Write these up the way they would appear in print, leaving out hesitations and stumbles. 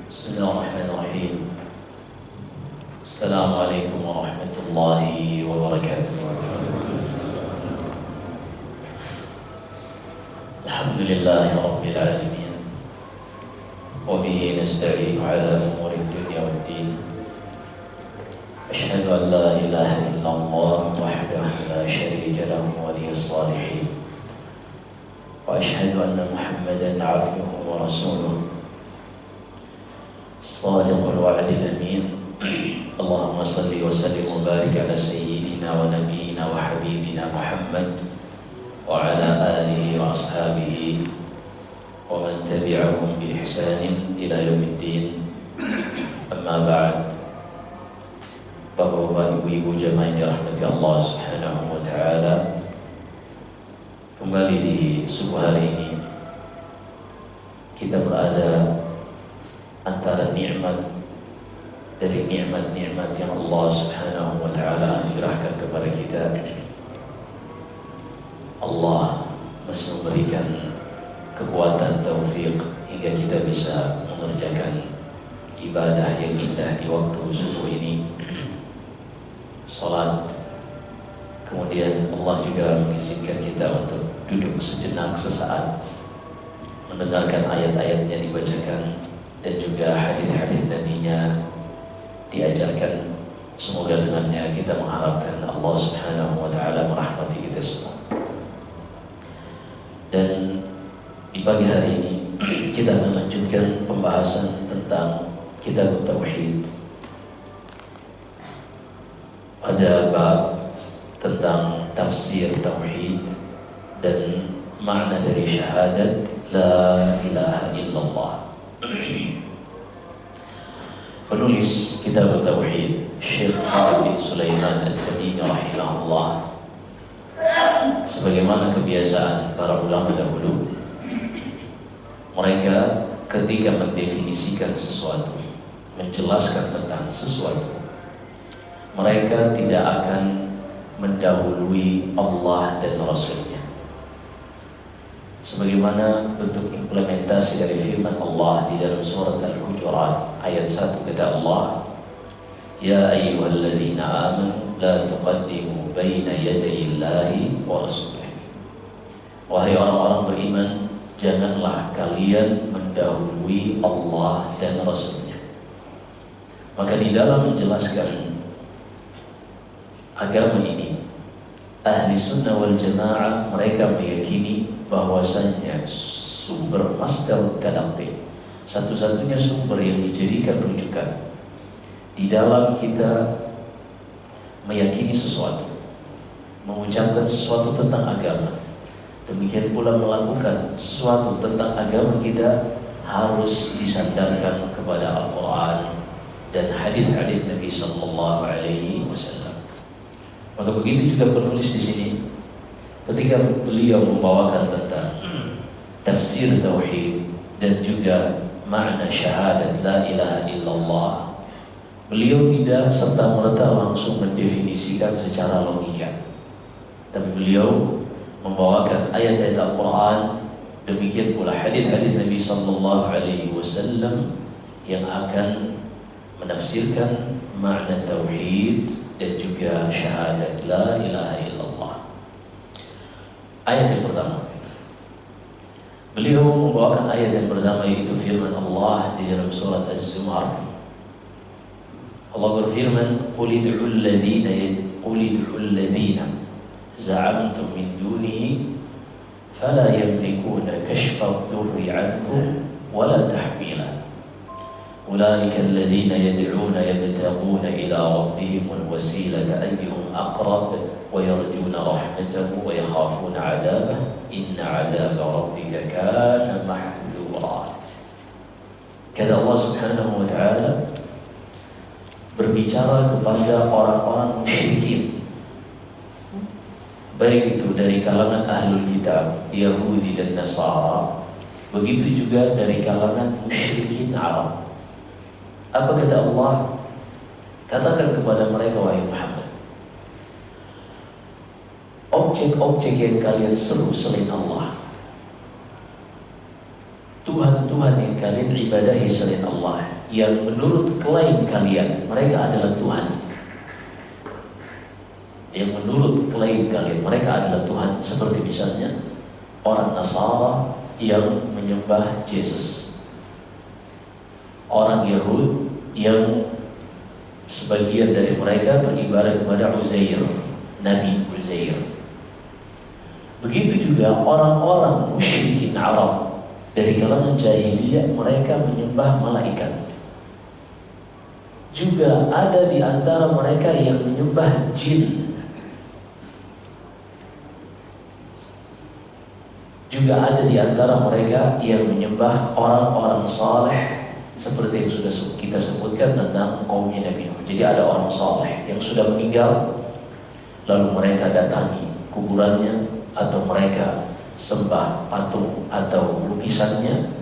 بسم الله الرحمن الرحيم. السلام عليكم ورحمة الله وبركاته. الحمد لله رب العالمين، وبه نستعين على أمور الدنيا والدين. أشهد أن لا إله إلا الله وحده لا شريك له ولي الصالحين، وأشهد أن محمدا عبده ورسوله صادق الوعد الأمين. اللهم صل وسلم وبارك على سيدنا ونبينا وحبيبنا محمد وعلى آله وأصحابه ومن تبعهم بإحسان إلى يوم الدين. أما بعد. Bapak-bapak, ibu-ibu jemaah yang dirahmati Allah Subhanahu wa taala, kembali di subuh hari ini kita berada antara nikmat dari nikmat-nikmat yang Allah Subhanahu wa taala anugerahkan kepada kita. Allah masih memberikan kekuatan taufik hingga kita bisa mengerjakan ibadah yang indah di waktu subuh ini, salat. Kemudian Allah juga mengizinkan kita untuk duduk sejenak sesaat mendengarkan ayat-ayatnya dibacakan dan juga hadis-hadis Nabi-Nya diajarkan. Semoga dengannya kita mengharapkan Allah Subhanahu wa taala merahmati kita semua. Dan di pagi hari ini kita akan lanjutkan pembahasan tentang kitab Tauhid. Pada bab tentang tafsir tauhid dan makna dari syahadat la ilaha illallah. Penulis kitab Tauhid Syekh Khalid bin Sulaiman Al-Tamimi rahimahullah, sebagaimana kebiasaan para ulama dahulu, mereka ketika mendefinisikan sesuatu, menjelaskan tentang sesuatu, mereka tidak akan mendahului Allah dan Rasulnya. Sebagaimana bentuk implementasi dari firman Allah di dalam surat Al-Hujurat ayat 1, kata Allah, Ya ayyuhalladzina amanu la tuqaddimu baina yaday Allahi wa rasulih. Wahai orang-orang beriman, janganlah kalian mendahului Allah dan Rasulnya. Maka di dalam menjelaskan agama ini, ahli sunnah wal jamaah mereka meyakini bahwasanya sumber masdar talaqqi, satu-satunya sumber yang dijadikan rujukan di dalam kita meyakini sesuatu, mengucapkan sesuatu tentang agama, demikian pula melakukan sesuatu tentang agama kita, harus disandarkan kepada Al-Quran dan hadis-hadis Nabi Sallallahu Alaihi Wasallam. Maka begitu juga penulis di sini ketika beliau membawakan tentang tafsir tauhid dan juga makna syahadat la ilaha illallah, beliau tidak serta-merta langsung mendefinisikan secara logika, tapi beliau membawakan ayat-ayat Al-Quran, demikian pula hadis-hadis Nabi Sallallahu Alaihi Wasallam yang akan menafsirkan makna tauhid dan juga syahadat la ilaha illallah. Ayat yang pertama, beliau membawakan ayat yang pertama, yaitu firman Allah di dalam surat Az-Zumar. Allah berfirman, Qul id'ul ladzina za'amtum min dunihi fala yamlikuna kashfa ad-durri 'ankum wala tahwila. Ulaika alladhina yad'una yabtaguna ila rabbihim al-wasilata ayyuhum aqrab wa yarjuna rahmatahu wa yakhafuna 'adabah inna 'adaba rabbika kana mahdura. Kata Allah Subhanahu wa taala berbicara kepada orang-orang musyrikin, baik itu dari kalangan ahlul kitab Yahudi dan Nasara, begitu juga dari kalangan musyrikin Arab. Apa kata Allah? Katakan kepada mereka, wahai Muhammad, objek-objek yang kalian seru selain Allah, Tuhan-Tuhan yang kalian ibadahi selain Allah, yang menurut klaim kalian mereka adalah Tuhan, yang menurut klaim kalian mereka adalah Tuhan, seperti misalnya orang Nasara yang menyembah Yesus, orang Yahud yang sebagian dari mereka beribadah kepada Uzair, Nabi Uzair. Begitu juga orang-orang musyrikin Arab dari kalangan jahiliyah, mereka menyembah malaikat. Juga ada di antara mereka yang menyembah jin. Juga ada di antara mereka yang menyembah orang-orang saleh, seperti yang sudah kita sebutkan tentang kaumnya Nabi Nuh. Jadi ada orang saleh yang sudah meninggal, lalu mereka datangi kuburannya, atau mereka sembah patung atau lukisannya.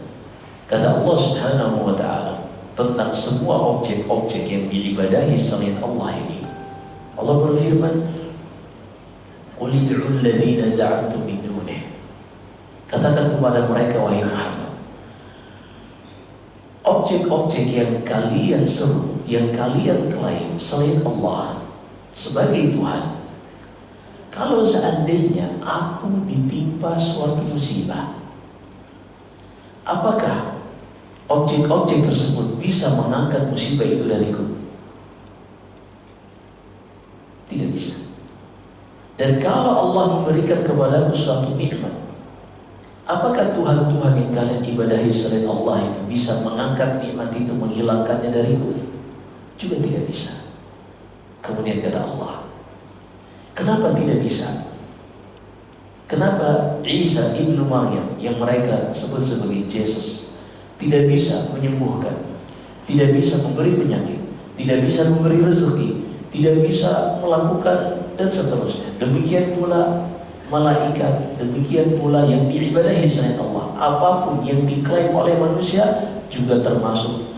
Kata Allah Subhanahu wa ta'ala tentang semua objek-objek yang diibadahi selain Allah ini, Allah berfirman, qul ud'u alladhina za'amtum min dunih. Katakan kepada mereka, wahai Muhammad, objek-objek yang kalian seru, yang kalian klaim selain Allah sebagai Tuhan, kalau seandainya aku ditimpa suatu musibah, apakah objek-objek tersebut bisa mengangkat musibah itu dariku? Tidak bisa. Dan kalau Allah memberikan kepadaku suatu nikmat, apakah Tuhan-Tuhan yang kalian ibadahi selain Allah itu bisa mengangkat nikmat itu, menghilangkannya dariku? Juga tidak bisa. Kemudian kata Allah, kenapa tidak bisa? Kenapa Isa ibnu Maryam yang mereka sebut sebagai Yesus tidak bisa menyembuhkan, tidak bisa memberi penyakit, tidak bisa memberi rezeki, tidak bisa melakukan dan seterusnya? Demikian pula malaikat, demikian pula yang diibadahi selain Allah. Apapun yang diklaim oleh manusia, juga termasuk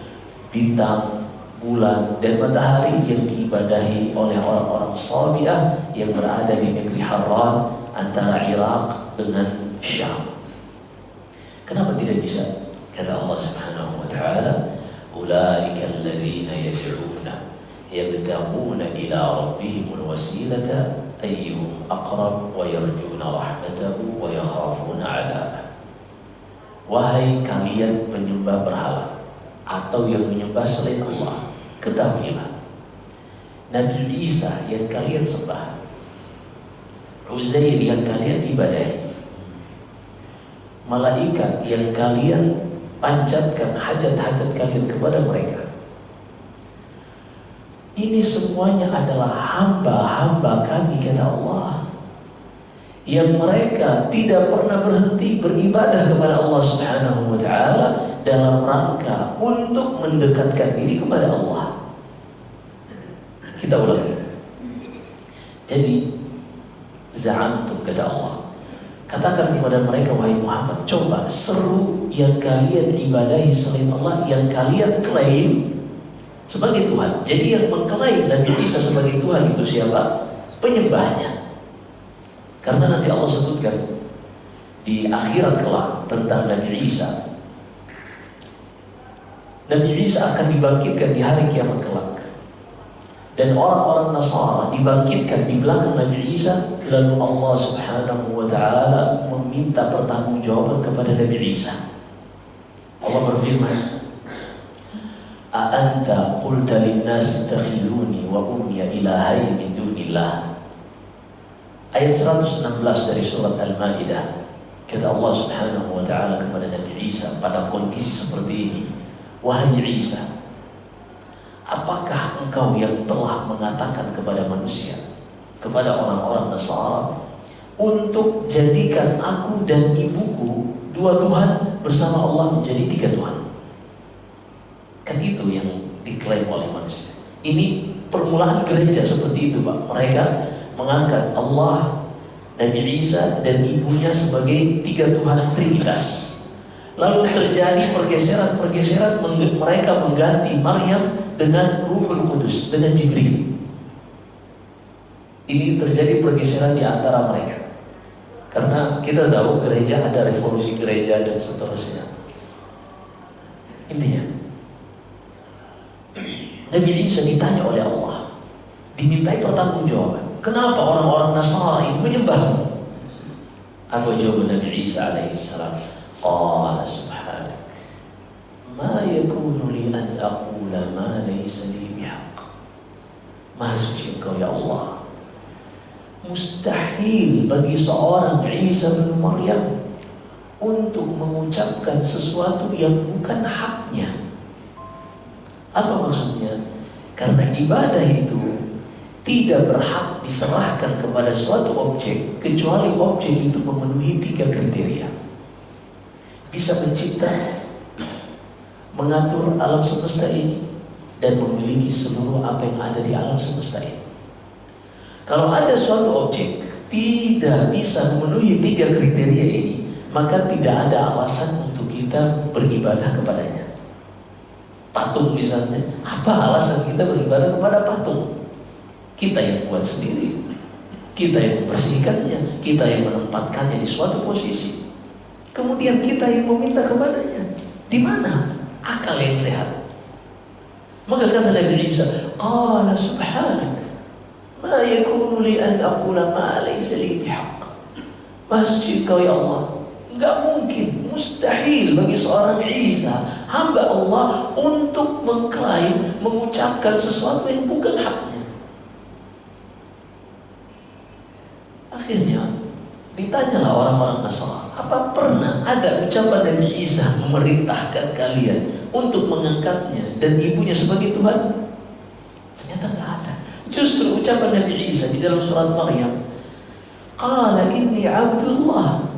bintang, bulan, dan matahari yang diibadahi oleh orang-orang Sabi'ah yang berada di negeri Harran antara Irak dengan Syam. Kenapa tidak bisa? Kata Allah Subhanahu wa ta'ala, ulaika alladhina yad'una yabtaguna ila rabbihimul wasilata ayyuhum aqrab wa yarjuna rahmatahu wa yakhafuna 'adzabah. Wahai kalian penyembah berhala atau yang menyembah selain Allah, ketahuilah, Nabi Isa yang kalian sembah, Uzair yang kalian ibadahi, malaikat yang kalian panjatkan hajat-hajat kalian kepada mereka, ini semuanya adalah hamba-hamba kami, kata Allah, yang mereka tidak pernah berhenti beribadah kepada Allah Subhanahu wa ta'ala dalam rangka untuk mendekatkan diri kepada Allah. Kita ulangi. Jadi za'amtum, kata Allah, katakan kepada mereka, wahai Muhammad, coba seru yang kalian ibadahi selain Allah, yang kalian klaim sebagai Tuhan. Jadi yang mengklaim Nabi Isa sebagai Tuhan itu siapa? Penyembahnya. Karena nanti Allah sebutkan di akhirat kelak tentang Nabi Isa. Nabi Isa akan dibangkitkan di hari kiamat kelak, dan orang-orang Nasara dibangkitkan di belakang Nabi Isa. Lalu Allah Subhanahu wa ta'ala meminta pertanggungjawaban kepada Nabi Isa. Allah berfirman, a anta qulta lin-nas ittakhiduni wa ummiya ilahayn min dunillah. Ayat 116 dari surat Al-Maidah. Kata Allah Subhanahu wa ta'ala kepada Nabi Isa pada kondisi seperti ini, wahai Isa, apakah engkau yang telah mengatakan kepada manusia, kepada orang-orang Nasara, untuk jadikan aku dan ibuku dua Tuhan bersama Allah menjadi tiga Tuhan? Kan itu yang diklaim oleh manusia. Ini permulaan gereja seperti itu, Pak. Mereka mengangkat Allah, Nabi Isa dan ibunya sebagai tiga Tuhan Trinitas. Lalu terjadi pergeseran, mereka mengganti Maryam dengan Ruhul Kudus, dengan Jibril. Ini terjadi pergeseran di antara mereka. Karena kita tahu gereja ada revolusi gereja dan seterusnya. Intinya, Nabi Isa ditanya oleh Allah, dimintai pertanggungjawaban. Kenapa orang-orang Nasrani menyembahmu? Apa jawaban Nabi Isa alaihissalam? Qala subhanak, ma yakunu li an aqula ma laysa li bihaq. Maha suci Engkau ya Allah. Mustahil bagi seorang Isa bin Maryam untuk mengucapkan sesuatu yang bukan haknya. Apa maksudnya? Karena ibadah itu tidak berhak diserahkan kepada suatu objek kecuali objek itu memenuhi 3 kriteria. Bisa mencipta, mengatur alam semesta ini, dan memiliki seluruh apa yang ada di alam semesta ini. Kalau ada suatu objek tidak bisa memenuhi 3 kriteria ini, maka tidak ada alasan untuk kita beribadah kepadanya. Patung misalnya, apa alasan kita beribadah kepada patung? Kita yang buat sendiri, kita yang membersihkannya, kita yang menempatkannya di suatu posisi, kemudian kita yang meminta kepadanya. Di mana akal yang sehat? Maka kata Nabi Isa, qala subhanak, ma yakunu li an aqula ma laysa li bihaq. Masjid Kau ya Allah, enggak mungkin, mustahil bagi seorang Isa, hamba Allah, untuk mengklaim, mengucapkan sesuatu yang bukan haknya. Akhirnya ditanyalah orang-orang Nasrani, apa pernah ada ucapan dari Isa memerintahkan kalian untuk mengangkatnya dan ibunya sebagai Tuhan? Ternyata tidak ada. Justru ucapan Nabi Isa di dalam surat Maryam, qala inni abdullah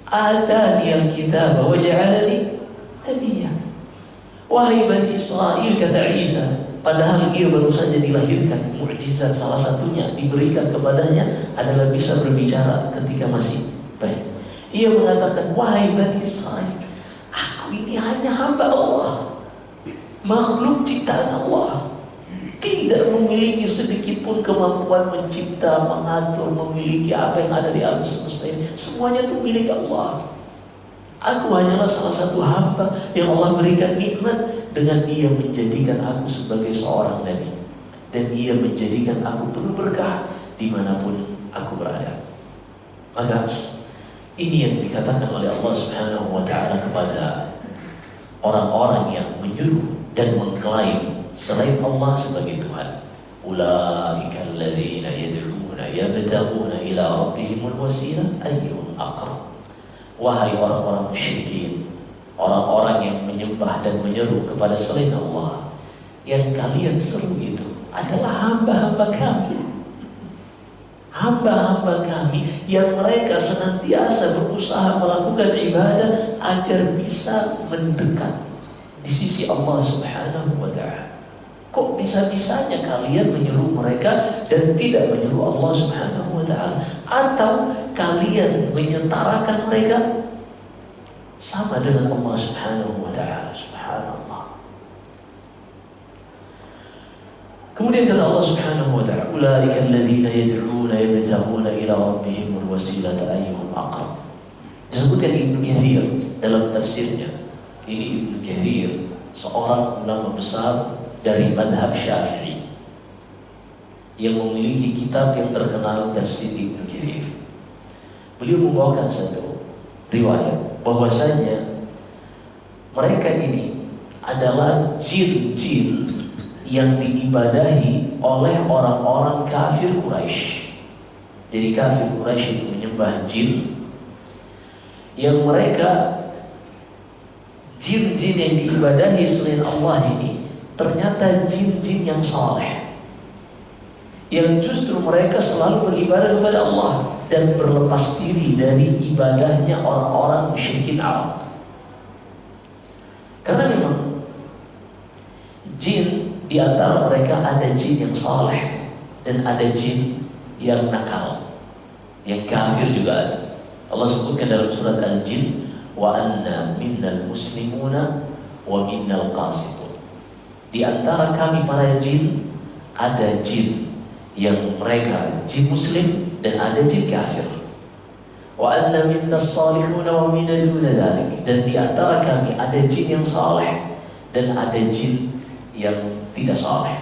atani al-kitab wa ja'alani nabiyya. Wahai Bani Israel, kata Isa, padahal ia baru saja dilahirkan, mukjizat salah satunya diberikan kepadanya adalah bisa berbicara ketika masih bayi. Ia mengatakan, wahai Bani Israel, aku ini hanya hamba Allah, makhluk ciptaan Allah, tidak memiliki sedikit pun kemampuan mencipta, mengatur, memiliki apa yang ada di alam semesta ini. Semuanya itu milik Allah. Aku hanyalah salah satu hamba yang Allah berikan nikmat dengan Ia menjadikan aku sebagai seorang nabi, dan Ia menjadikan aku penuh berkah dimanapun aku berada. Maka ini yang dikatakan oleh Allah Subhanahu wa Ta'ala kepada orang-orang yang menyuruh dan mengklaim selain Allah sebagai Tuhan. Ulaika alladzina yad'una yabtaghuna ila rabbihimul wasilah ayyuhum aqrab. Wahai orang-orang musyrikin, orang-orang yang menyembah dan menyeru kepada selain Allah, yang kalian seru itu adalah hamba-hamba kami, hamba-hamba kami yang mereka senantiasa berusaha melakukan ibadah agar bisa mendekat di sisi Allah Subhanahu wa Ta'ala. Kok bisa-bisanya kalian menyuruh mereka dan tidak menyuruh Allah Subhanahu wa Ta'ala? Atau kalian menyetarakan mereka sama dengan Allah Subhanahu wa Ta'ala? Subhanallah. Kemudian kata Allah Subhanahu wa Ta'ala, ulaika alladzina yad'una yabtaghuna ila rabbihimul wasilata ayyuhum aqrab. Disebutkan Ibnu Katsir dalam tafsirnya. Ini Ibnu Katsir, seorang ulama besar dari madhab Syafi'i yang memiliki kitab yang terkenal, tafsir Ibnu Katsir. Beliau membawakan satu riwayat bahwasanya mereka ini adalah jin-jin yang diibadahi oleh orang-orang kafir Quraisy. Jadi kafir Quraisy itu menyembah jin, yang mereka jin-jin yang diibadahi selain Allah ini ternyata jin-jin yang saleh, yang justru mereka selalu beribadah kepada Allah dan berlepas diri dari ibadahnya orang-orang musyrikin Arab. Karena memang jin, di antara mereka ada jin yang saleh dan ada jin yang nakal, yang kafir juga ada. Allah sebutkan dalam surat Al-Jin, wa anna minnal muslimuna wa minnal qasitun. Di antara kami para jin ada jin yang mereka jin muslim dan ada jin kafir. Wa anna minna as-salihun wa minna duna dzalik. Dan di antara kami ada jin yang saleh dan ada jin yang tidak saleh.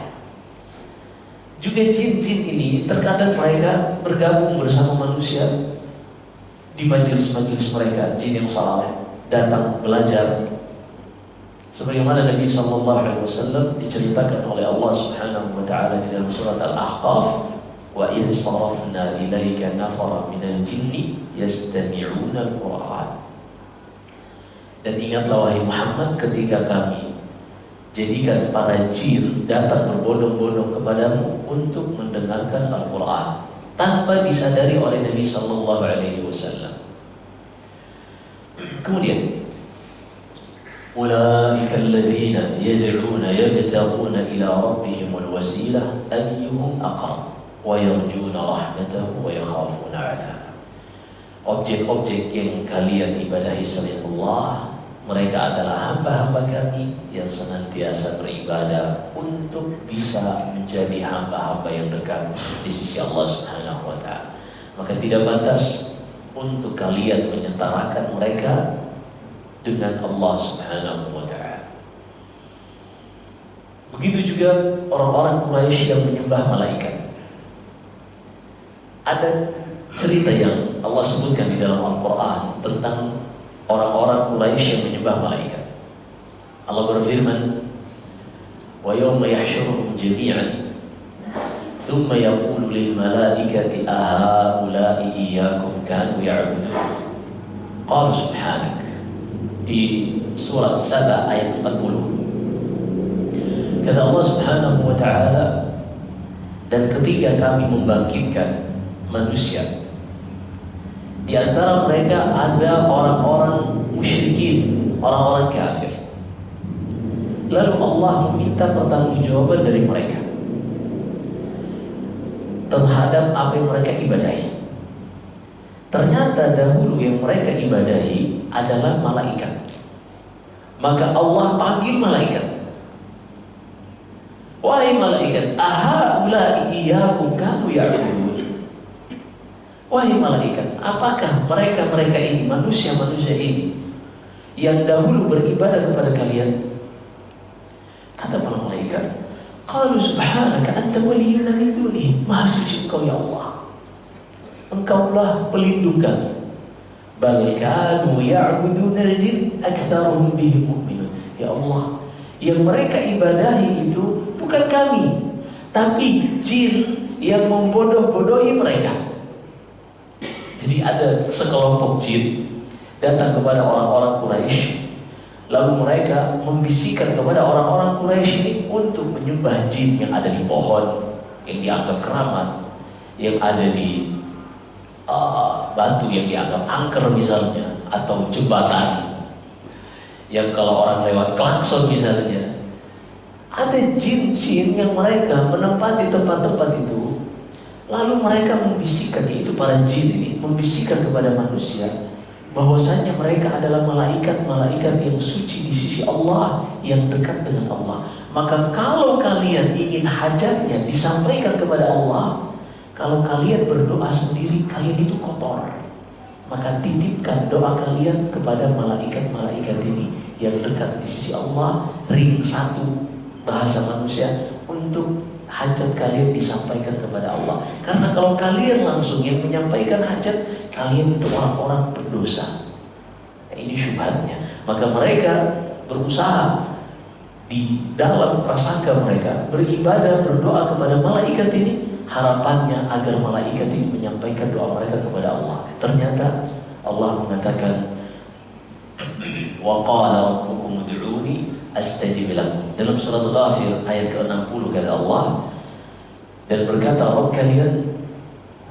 Juga jin-jin ini terkadang mereka bergabung bersama manusia di majelis-majelis mereka. Jin yang saleh datang belajar, sebagaimana Nabi SAW diceritakan oleh Allah Subhanahu wa taala di dalam surat Al-Ahqaf, wa idh sarafna ilaika nafara minal jinni yastami'una al-Qur'an. Dan ingatlah wahai Muhammad ketika kami jadikan para jin datang berbondong-bondong kepadamu untuk mendengarkan Al-Quran tanpa disadari oleh Nabi Sallallahu Alaihi Wasallam. Kemudian, ulaika alladzina yad'una yabtaguna ila rabbihimul wasilah ayyuhum aqrab wa yarjuna rahmatahu wa yakhafuna 'adzabah. Objek-objek yang kalian ibadahi selain Allah, mereka adalah hamba-hamba kami yang senantiasa beribadah untuk bisa menjadi hamba-hamba yang dekat di sisi Allah Subhanahu wa taala. Maka tidak pantas untuk kalian menyetarakan mereka dengan Allah Subhanahu wa taala. Begitu juga orang-orang Quraisy yang menyembah malaikat. Ada cerita yang Allah sebutkan di dalam Al-Quran tentang orang-orang Quraisy yang menyembah malaikat. Allah berfirman, wa yawma yahsyuruhum jami'an thumma yaqulu lil malaikati ahaula'i iyyakum kanu ya'budun. Qalu subhanak. Di surat Saba ayat 40. Kata Allah Subhanahu wa taala, dan ketika kami membangkitkan manusia, di antara mereka ada orang-orang musyrikin, orang-orang kafir. Lalu Allah meminta pertanggungjawaban dari mereka terhadap apa yang mereka ibadahi. Ternyata dahulu yang mereka ibadahi adalah malaikat. Maka Allah panggil malaikat. Wahai malaikat, ahaula'i iyyakum kanu ya'budun. Wahai malaikat, apakah mereka-mereka ini, manusia-manusia ini yang dahulu beribadah kepada kalian? Kata para malaikat, qalu subhanaka anta waliyuna min dunihi. Maha suci Engkau ya Allah, Engkaulah pelindung kami. Bal kanu ya'buduna al-jin aktsaruhum bihi mu'minun. Ya Allah, yang mereka ibadahi itu bukan kami, tapi jin yang membodoh-bodohi mereka. Jadi ada sekelompok jin datang kepada orang-orang Quraisy, lalu mereka membisikkan kepada orang-orang Quraisy ini untuk menyembah jin yang ada di pohon, yang dianggap keramat, yang ada di batu yang dianggap angker misalnya, atau jembatan yang kalau orang lewat klakson misalnya. Ada jin-jin yang mereka menempati tempat-tempat itu, lalu mereka membisikkan, itu para jin ini membisikkan kepada manusia bahwasanya mereka adalah malaikat-malaikat yang suci di sisi Allah, yang dekat dengan Allah. Maka kalau kalian ingin hajatnya disampaikan kepada Allah, kalau kalian berdoa sendiri, kalian itu kotor, maka titipkan doa kalian kepada malaikat-malaikat ini yang dekat di sisi Allah, ring satu bahasa manusia, untuk hajat kalian disampaikan kepada Allah. Karena kalau kalian langsung yang menyampaikan hajat, kalian itu orang-orang berdosa. Nah, ini syubhatnya. Maka mereka berusaha di dalam prasangka mereka beribadah, berdoa kepada malaikat ini, harapannya agar malaikat ini menyampaikan doa mereka kepada Allah. Ternyata Allah mengatakan, wa qala rabbukum ud'uni astajib lakum. Dalam surat Ghafir ayat ke-60 kata Allah, dan berkata Rabb kalian,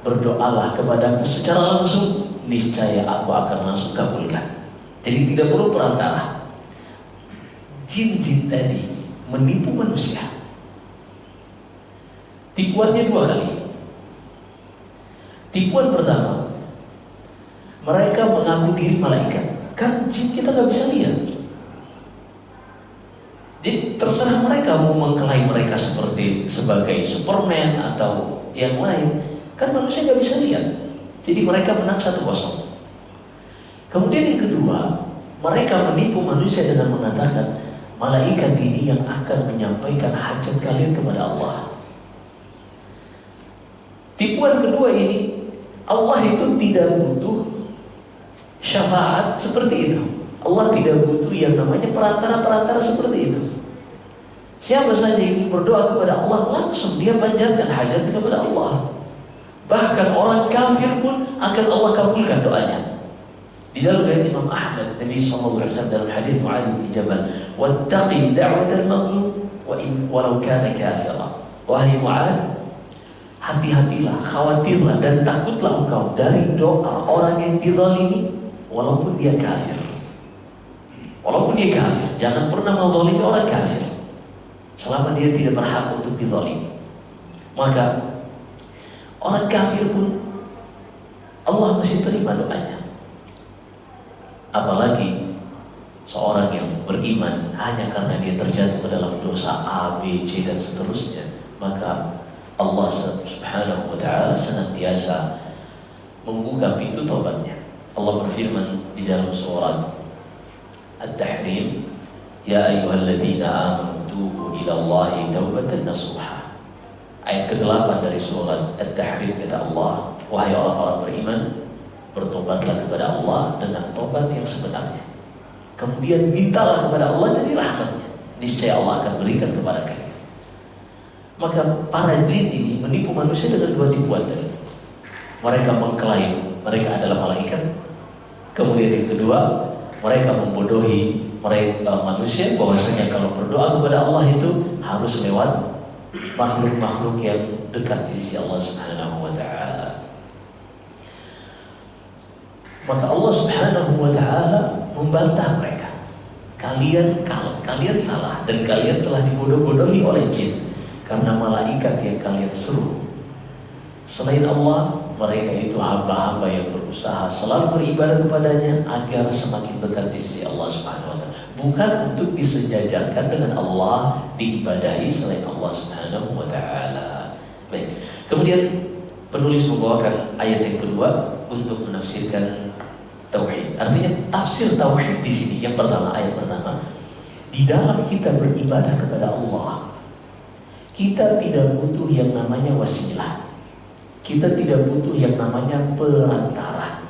berdoalah kepadaku secara langsung, niscaya aku akan langsung kabulkan. Jadi tidak perlu perantara. Jin-jin tadi menipu manusia. Tipuannya dua kali. Tipuan pertama, mereka mengaku diri malaikat. Kan jin kita nggak bisa lihat. Jadi terserah mereka mau mengklaim mereka sebagai Superman atau yang lain. Kan manusia nggak bisa lihat. Jadi mereka menang 1-0. Kemudian yang kedua, mereka menipu manusia dengan mengatakan malaikat ini yang akan menyampaikan hajat kalian kepada Allah. Tipuan kedua ini, Allah itu tidak butuh syafaat seperti itu. Allah tidak butuh yang namanya perantara-perantara seperti itu. Siapa saja yang berdoa kepada Allah, langsung dia panjatkan hajat kepada Allah. Bahkan orang kafir pun akan Allah kabulkan doanya. Di dalam riwayat Imam Ahmad, Nabi sallallahu alaihi wasallam dalam hadis Muadz bin Jabal, "Wattaqi da'watal mazlum walau kana kafira." Wahai Muadz, hati-hatilah, khawatirlah dan takutlah engkau dari doa orang yang dizalimi walaupun dia kafir. Walaupun dia kafir, jangan pernah menzalimi orang kafir selama dia tidak berhak untuk dizalimi. Maka orang kafir pun Allah masih terima doanya. Apalagi seorang yang beriman hanya karena dia terjatuh ke dalam dosa A, B, C dan seterusnya, maka Allah subhanahu wa ta'ala senantiasa membuka pintu taubatnya. Allah berfirman di dalam surat At-Tahrim, "Ya ayyuhalladzina amanu tubu ila Allahi taubatan nasuha." Ayat ke-8 dari surat At-Tahrim, kata Allah, "Wahai orang-orang beriman, bertobatlah kepada Allah dengan tobat yang sebenarnya. Kemudian mintalah kepada Allah dari rahmatnya. Niscaya Allah akan berikan kepada kalian." Maka para jin ini menipu manusia dengan dua tipuan tadi. Mereka mengklaim mereka adalah malaikat. Kemudian yang kedua, mereka membodohi manusia bahwasanya kalau berdoa kepada Allah itu harus lewat makhluk-makhluk yang dekat di sisi Allah Subhanahu wa ta'ala. Maka Allah Subhanahu wa ta'ala membantah mereka. Kalian salah dan kalian telah dibodoh-bodohi oleh jin. Karena malaikat yang kalian seru selain Allah, mereka itu hamba-hamba yang berusaha selalu beribadah kepadanya agar semakin dekat di sisi Allah Subhanahu wa ta'ala, bukan untuk disejajarkan dengan Allah, diibadahi selain Allah Subhanahu wa ta'ala. Baik. Kemudian penulis membawakan ayat yang kedua untuk menafsirkan tauhid. Artinya tafsir tauhid di sini yang pertama, ayat pertama, di dalam kita beribadah kepada Allah, kita tidak butuh yang namanya wasilah. Kita tidak butuh yang namanya perantara.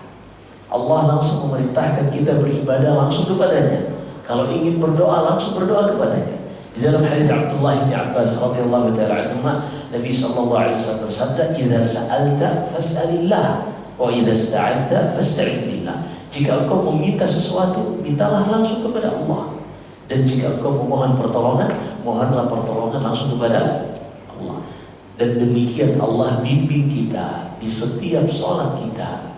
Allah langsung memerintahkan kita beribadah langsung kepadanya. Kalau ingin berdoa, langsung berdoa kepadanya. Di dalam hadis Abdullah bin Abbas radhiyallahu ta'ala anhuma, Nabi sallallahu alaihi wasallam bersabda, "Idza sa'alta fas'alillah, wa idza ista'anta fasta'in billah." Jika engkau meminta sesuatu, mintalah langsung kepada Allah. Dan jika engkau memohon pertolongan, mohonlah pertolongan langsung kepada Allah. Dan demikian Allah bimbing kita di setiap sholat kita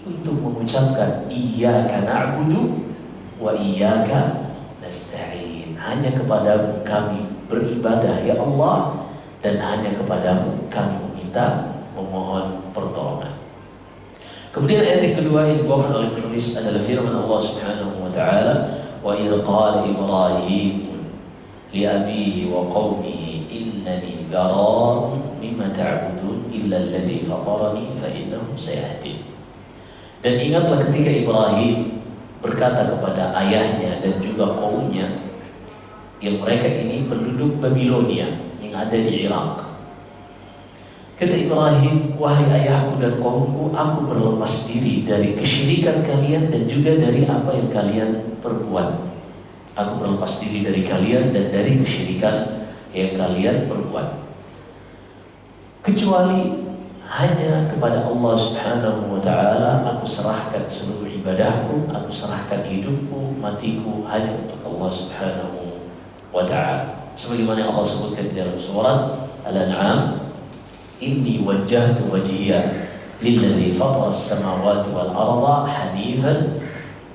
untuk mengucapkan iyyaka na'budu wa iyyaka nasta'in. Hanya kepadamu kami beribadah ya Allah, dan hanya kepadamu kami memohon pertolongan. Kemudian ayat yang kedua yang dibawakan oleh penulis adalah firman Allah Subhanahu wa ta'ala, "Wa idh qala Ibrahim li abihi wa qaumihi innani bara'un mimma ta'budun illa alladhi fatarani fa innahu sayahdin." Dan ingatlah ketika Ibrahim berkata kepada ayahnya dan juga kaumnya, yang mereka ini penduduk Babilonia yang ada di Irak. Kata Ibrahim, "Wahai ayahku dan kaumku, aku berlepas diri dari kesyirikan kalian dan juga dari apa yang kalian perbuat. Aku berlepas diri dari kalian dan dari kesyirikan yang kalian perbuat. Kecuali hanya kepada Allah Subhanahu wa ta'ala aku serahkan seluruh ibadahku, aku serahkan hidupku, matiku hanya untuk Allah Subhanahu wa ta'ala." Sebagaimana Allah sebutkan di dalam surat Al-An'am, "Inni wajjahtu wajhiya lilladzi fatara as-samawati wal arda hanifan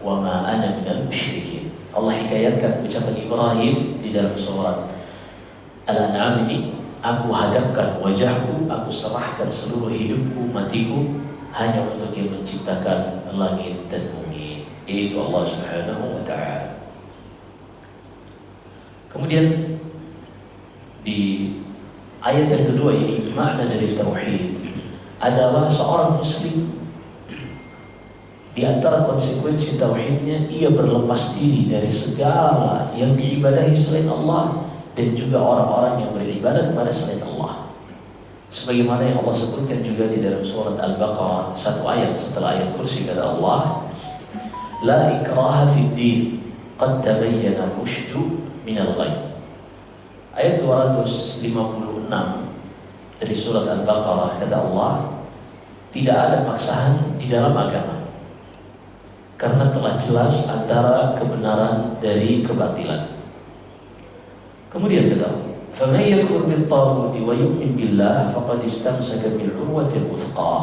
wa ma ana minal musyrikin." Allah hikayatkan ucapan Ibrahim di dalam surat Al-An'am ini, "Aku hadapkan wajahku, aku serahkan seluruh hidupku, matiku hanya untuk yang menciptakan langit dan bumi," yaitu Allah Subhanahu wa ta'ala. Kemudian di ayat yang kedua ini, makna dari tauhid adalah seorang muslim Di antara konsekuensi tauhidnya, ia berlepas diri dari segala yang diibadahi selain Allah dan juga orang-orang yang beribadah kepada selain Allah. Sebagaimana yang Allah sebutkan juga di dalam surat Al-Baqarah, satu ayat setelah ayat kursi, kata Allah, La ikraha fid din, qad tabayyana rusydu minal ghayy. Ayat 256 dari surat Al-Baqarah, kata Allah, tidak ada paksaan di dalam agama, karena telah jelas antara kebenaran dari kebatilan. Kemudian kata Allah, فَمَنْ يَكْفُرْ بِالطَّاغُوتِ وَيُؤْمِنْ بِاللَّهِ فَقَدِ اسْتَمْسَكَ بِالْعُرْوَةِ الْوُثْقَى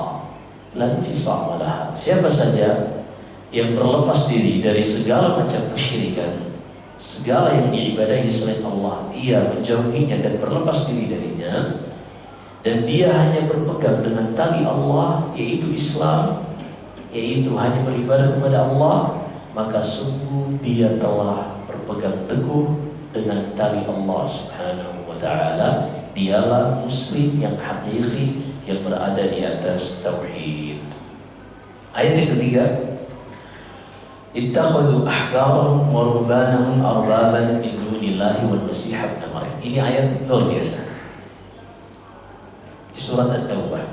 لَا انْفِصَامَ لَهَا. Siapa saja yang berlepas diri dari segala macam kesyirikan, segala yang diibadahi selain Allah, ia menjauhinya dan berlepas diri darinya, dan dia hanya berpegang dengan tali Allah, yaitu Islam, yaitu hanya beribadah kepada Allah, maka sungguh dia telah berpegang teguh dengan tali Allah Subhanahu wa ta'ala. Dialah muslim yang hakiki, yang berada di atas tauhid. Ayat yang ketiga, ittakhadhu ahbarahum wa ruhbanahum arbaban min dunillahi wal masih ibn Maryam. Ini ayat luar biasa di surat At-Taubah.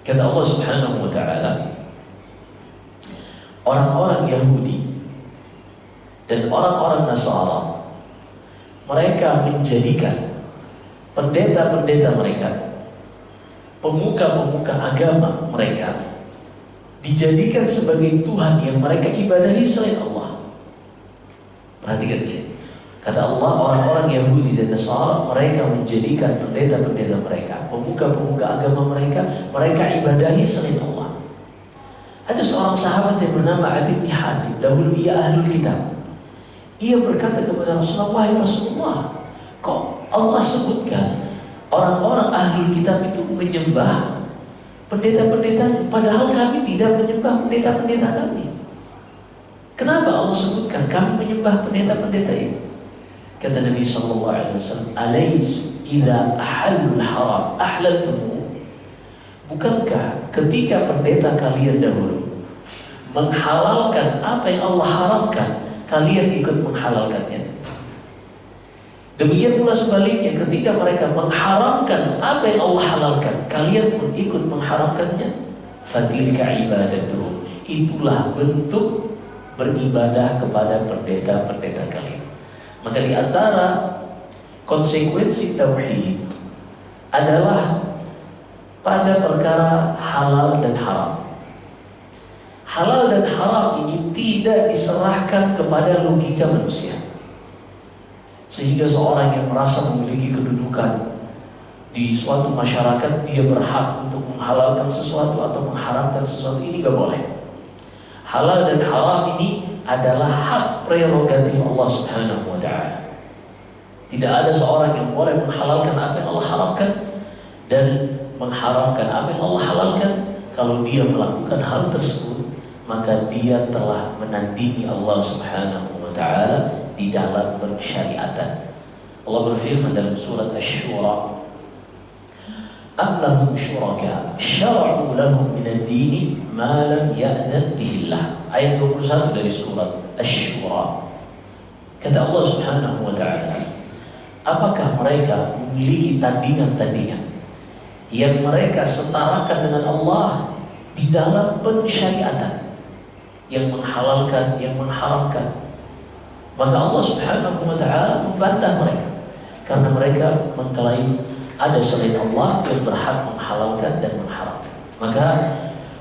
Kata Allah Subhanahu wa ta'ala, orang-orang Yahudi dan orang-orang Nasara, mereka menjadikan pendeta-pendeta mereka, pemuka-pemuka agama mereka, dijadikan sebagai Tuhan yang mereka ibadahi selain Allah. Perhatikan di sini. Kata Allah, orang-orang Yahudi dan Nasara, mereka menjadikan pendeta-pendeta mereka, pemuka-pemuka agama mereka, mereka ibadahi selain Allah. Ada seorang sahabat yang bernama Adi bin Hatim, dahulu ia ahlul kitab. Ia berkata kepada Rasulullah, wahai Rasulullah, kok Allah sebutkan orang-orang ahlul kitab itu menyembah pendeta-pendeta, padahal kami tidak menyembah pendeta-pendeta kami. Kenapa Allah sebutkan kami menyembah pendeta-pendeta itu? Kata Nabi sallallahu alaihi wasallam, "Alaisu idza ahallul haram ahlaltumu?" Bukankah ketika pendeta kalian dahulu menghalalkan apa yang Allah haramkan, kalian ikut menghalalkannya? Demikian pula sebaliknya, ketika mereka mengharamkan apa yang Allah halalkan, kalian pun ikut mengharamkannya. Fatilka ibadatuhum, itulah bentuk beribadah kepada pendeta-pendeta kalian. Maka di antara konsekuensi tauhid adalah pada perkara halal dan haram. Halal dan haram ini tidak diserahkan kepada logika manusia, sehingga seorang yang merasa memiliki kedudukan di suatu masyarakat, dia berhak untuk menghalalkan sesuatu atau mengharamkan sesuatu. Ini gak boleh. Halal dan haram ini adalah hak prerogatif Allah Subhanahu wa ta'ala. Tidak ada seorang yang boleh menghalalkan apa yang Allah haramkan dan mengharamkan apa yang Allah halalkan. Kalau dia melakukan hal tersebut, maka dia telah menandingi Allah Subhanahu wa ta'ala di dalam bersyariatan. Allah berfirman dalam surat Asy-Syura, "Am lahum syuraka syara'u lahum min ad-din ma lam ya'zan bihi Allah." Ayat 21 dari surat Asy-Syura. Kata Allah Subhanahu wa ta'ala, apakah mereka memiliki tandingan-tandingan yang mereka setarakan dengan Allah di dalam pensyariatan, yang menghalalkan, yang mengharamkan? Maka Allah Subhanahu wa ta'ala membantah mereka, karena mereka mengklaim ada selain Allah yang berhak menghalalkan dan mengharamkan. Maka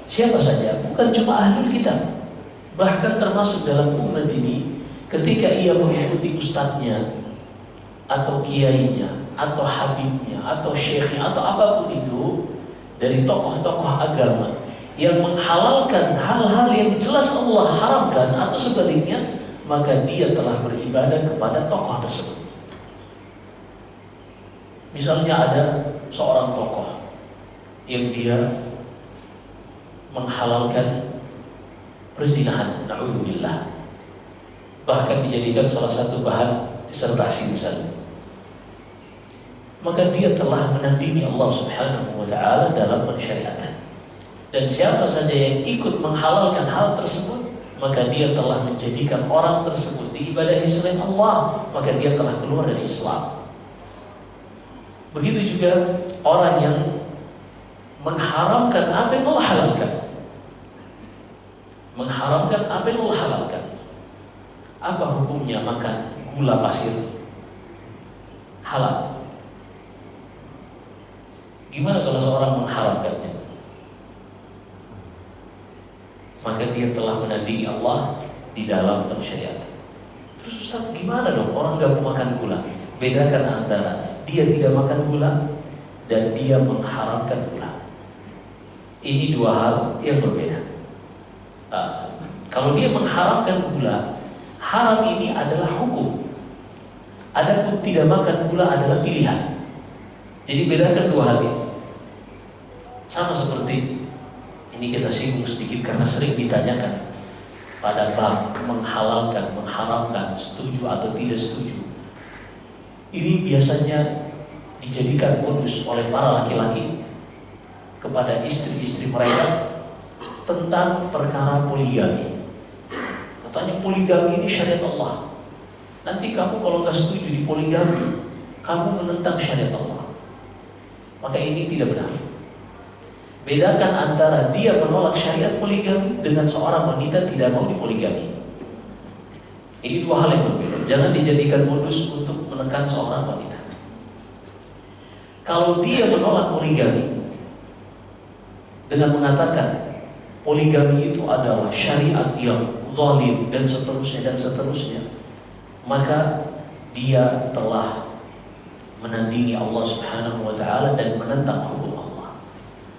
siapa saja, bukan cuma ahlul kitab, bahkan termasuk dalam umat ini, ketika ia mengikuti ustadznya atau kiainya atau habibnya atau syekhnya atau apapun itu dari tokoh-tokoh agama yang menghalalkan hal-hal yang jelas Allah haramkan atau sebaliknya, maka dia telah beribadah kepada tokoh tersebut. Misalnya ada seorang tokoh yang dia menghalalkan perzinahan, na'udzubillah, bahkan dijadikan salah satu bahan disertasi misalnya, maka dia telah menandingi Allah Subhanahu wa ta'ala dalam pensyariatan. Dan siapa saja yang ikut menghalalkan hal tersebut, maka dia telah menjadikan orang tersebut diibadahi selain Allah, maka dia telah keluar dari Islam. Begitu juga orang yang mengharamkan apa yang Allah halalkan. Mengharamkan apa yang Allah halalkan. Apa hukumnya makan gula pasir? Halal. Gimana kalau seorang mengharamkannya? Maka dia telah menandingi Allah di dalam pensyariatan. Terus Ustaz, gimana dong orang gak mau makan gula? Bedakan antara dia tidak makan gula dan dia mengharamkan gula. Ini dua hal yang berbeda. Kalau dia mengharamkan gula, haram ini adalah hukum. Adapun tidak makan gula adalah pilihan. Jadi bedakan dua hal ini. Sama seperti ini, kita singgung sedikit karena sering ditanyakan pada bab menghalalkan, mengharamkan, setuju atau tidak setuju. Ini biasanya dijadikan modus oleh para laki-laki kepada istri-istri mereka tentang perkara poligami. Katanya poligami ini syariat Allah. Nanti kamu kalau nggak setuju di poligami, kamu menentang syariat Allah. Maka ini tidak benar. Bedakan antara dia menolak syariat poligami dengan seorang wanita tidak mau dipoligami. Ini dua hal yang berbeda. Jangan dijadikan modus untuk menekan seorang wanita. Kalau dia menolak poligami dengan mengatakan poligami itu adalah syariat yang zalim dan seterusnya, maka dia telah menandingi Allah Subhanahu wa taala dan menentang hukum Allah.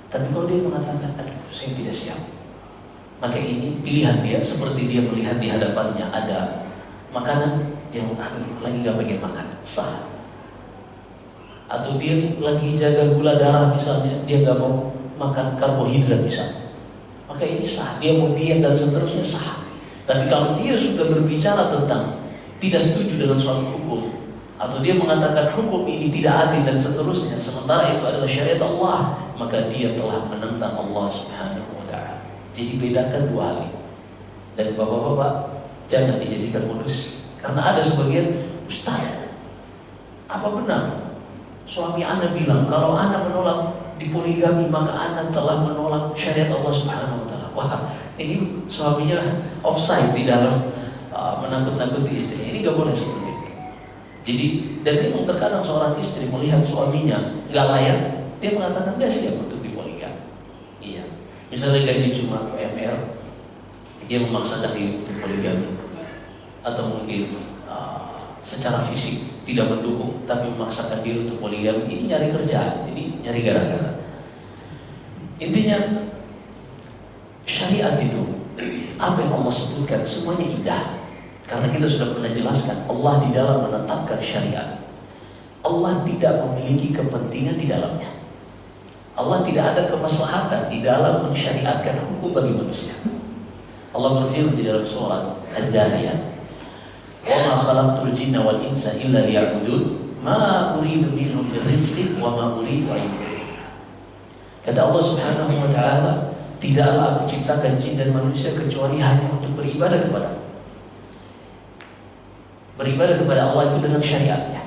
Tapi kalau dia mengatakan, aduh saya tidak siap, maka ini pilihan dia. Seperti dia melihat di hadapannya ada makanan yang lagi gak pengen makan, sah. Atau dia lagi jaga gula darah misalnya, dia gak mau makan karbohidrat misalnya, maka ini sah. Dia mau diet dan seterusnya, sah. Tapi kalau dia sudah berbicara tentang tidak setuju dengan suatu hukum, atau dia mengatakan hukum ini tidak adil dan seterusnya, sementara itu adalah syariat Allah, maka dia telah menentang Allah Subhanahu wa ta'ala. Jadi bedakan dua hal ini. Dan bapak-bapak jangan dijadikan modus. Karena ada sebagian, Ustaz, apa benar suami Anda bilang kalau Anda menolak dipoligami maka Anda telah menolak syariat Allah Subhanahu wa ta'ala? Wah, ini suaminya offside di dalam menakut-nakuti istri. Ini gak boleh seperti itu. Jadi, dan memang terkadang seorang istri melihat suaminya gak layak, dia mengatakan gak siap untuk dipoligami. Iya. Misalnya gaji cuma UMR, dia memaksakan diri untuk poligami. Atau mungkin secara fisik tidak mendukung, tapi memaksakan diri untuk poligami. Ini nyari kerjaan, ini nyari gara-gara. Intinya syariat itu, apa yang Allah sebutkan semuanya indah. Karena kita sudah pernah jelaskan, Allah di dalam menetapkan syariat, Allah tidak memiliki kepentingan di dalamnya. Allah tidak ada kemaslahatan di dalam mensyariatkan hukum bagi manusia. Allah berfirman di dalam surat Ad-Dariyat, "Wa ma khalaqtul jinna wal insa illa liya'budun, ma uridu minhum min rizqin wa ma uridu an yut'imun." Kata Allah Subhanahu wa ta'ala, tidaklah aku ciptakan jin dan manusia kecuali hanya untuk beribadah kepada Allah. Beribadah kepada Allah itu dengan syariatnya.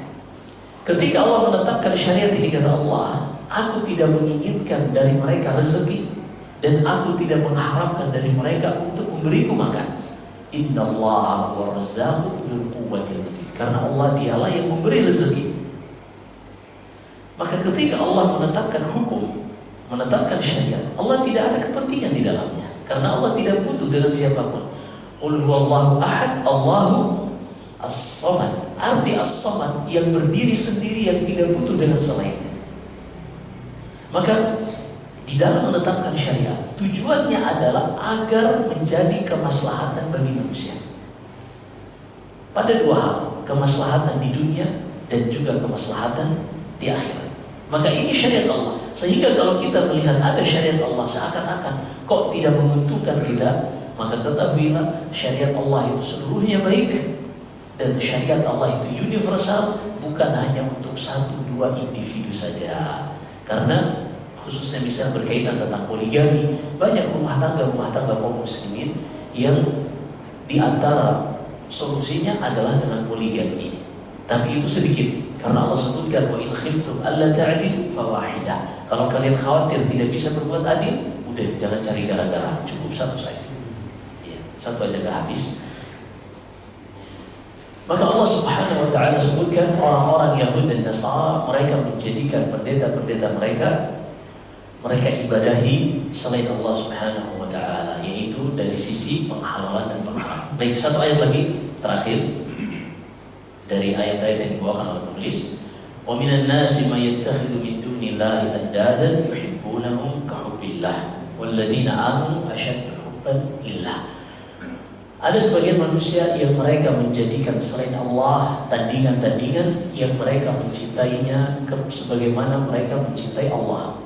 Ketika Allah menetapkan syariat ini, kata Allah, aku tidak menginginkan dari mereka rezeki, dan aku tidak mengharapkan dari mereka untuk memberiku makan. Innallaha huwa razzaqu dzul quwwatil matin. Karena Allah dialah yang memberi rezeki. Maka ketika Allah menetapkan hukum, menetapkan syariat, Allah tidak ada kepentingan di dalamnya. Karena Allah tidak butuh dengan siapapun. Qul huwallahu ahad, Allahu as-samad. Arti as-samad yang berdiri sendiri, yang tidak butuh dengan selainnya. Maka di dalam menetapkan syariat, tujuannya adalah agar menjadi kemaslahatan bagi manusia. Pada dua hal, kemaslahatan di dunia dan juga kemaslahatan di akhirat. Maka ini syariat Allah. Sehingga kalau kita melihat ada syariat Allah seakan-akan kok tidak menguntungkan kita, maka ketahuilah syariat Allah itu seluruhnya baik. Dan syariat Allah itu universal, bukan hanya untuk satu dua individu saja. Karena khususnya misalnya berkaitan tentang poligami. Banyak rumah tangga kaum muslimin yang diantara solusinya adalah dengan poligami. Tapi itu sedikit, karena Allah sebutkan wa in khiftum alla ta'dilu fawahidah. Kalau kalian khawatir tidak bisa berbuat adil, udah jangan cari gara-gara, cukup satu saja. Ya, satu aja gak habis. Maka Allah Subhanahu wa taala sebutkan orang-orang Yahudi dan Nasara, mereka menjadikan pendeta-pendeta mereka ibadahi selain Allah Subhanahu wa taala, yaitu dari sisi penghalalan dan pengharam. Baik, satu ayat lagi terakhir dari ayat-ayat yang dibawakan oleh penulis. Wa minan nasi may yattakhidhu min dunillahi andadan yuhibbunahum ka hubbillah walladzina amanu ashaddu hubban lillah. Ada sebagian manusia yang mereka menjadikan selain Allah tandingan-tandingan yang mereka mencintainya sebagaimana mereka mencintai Allah.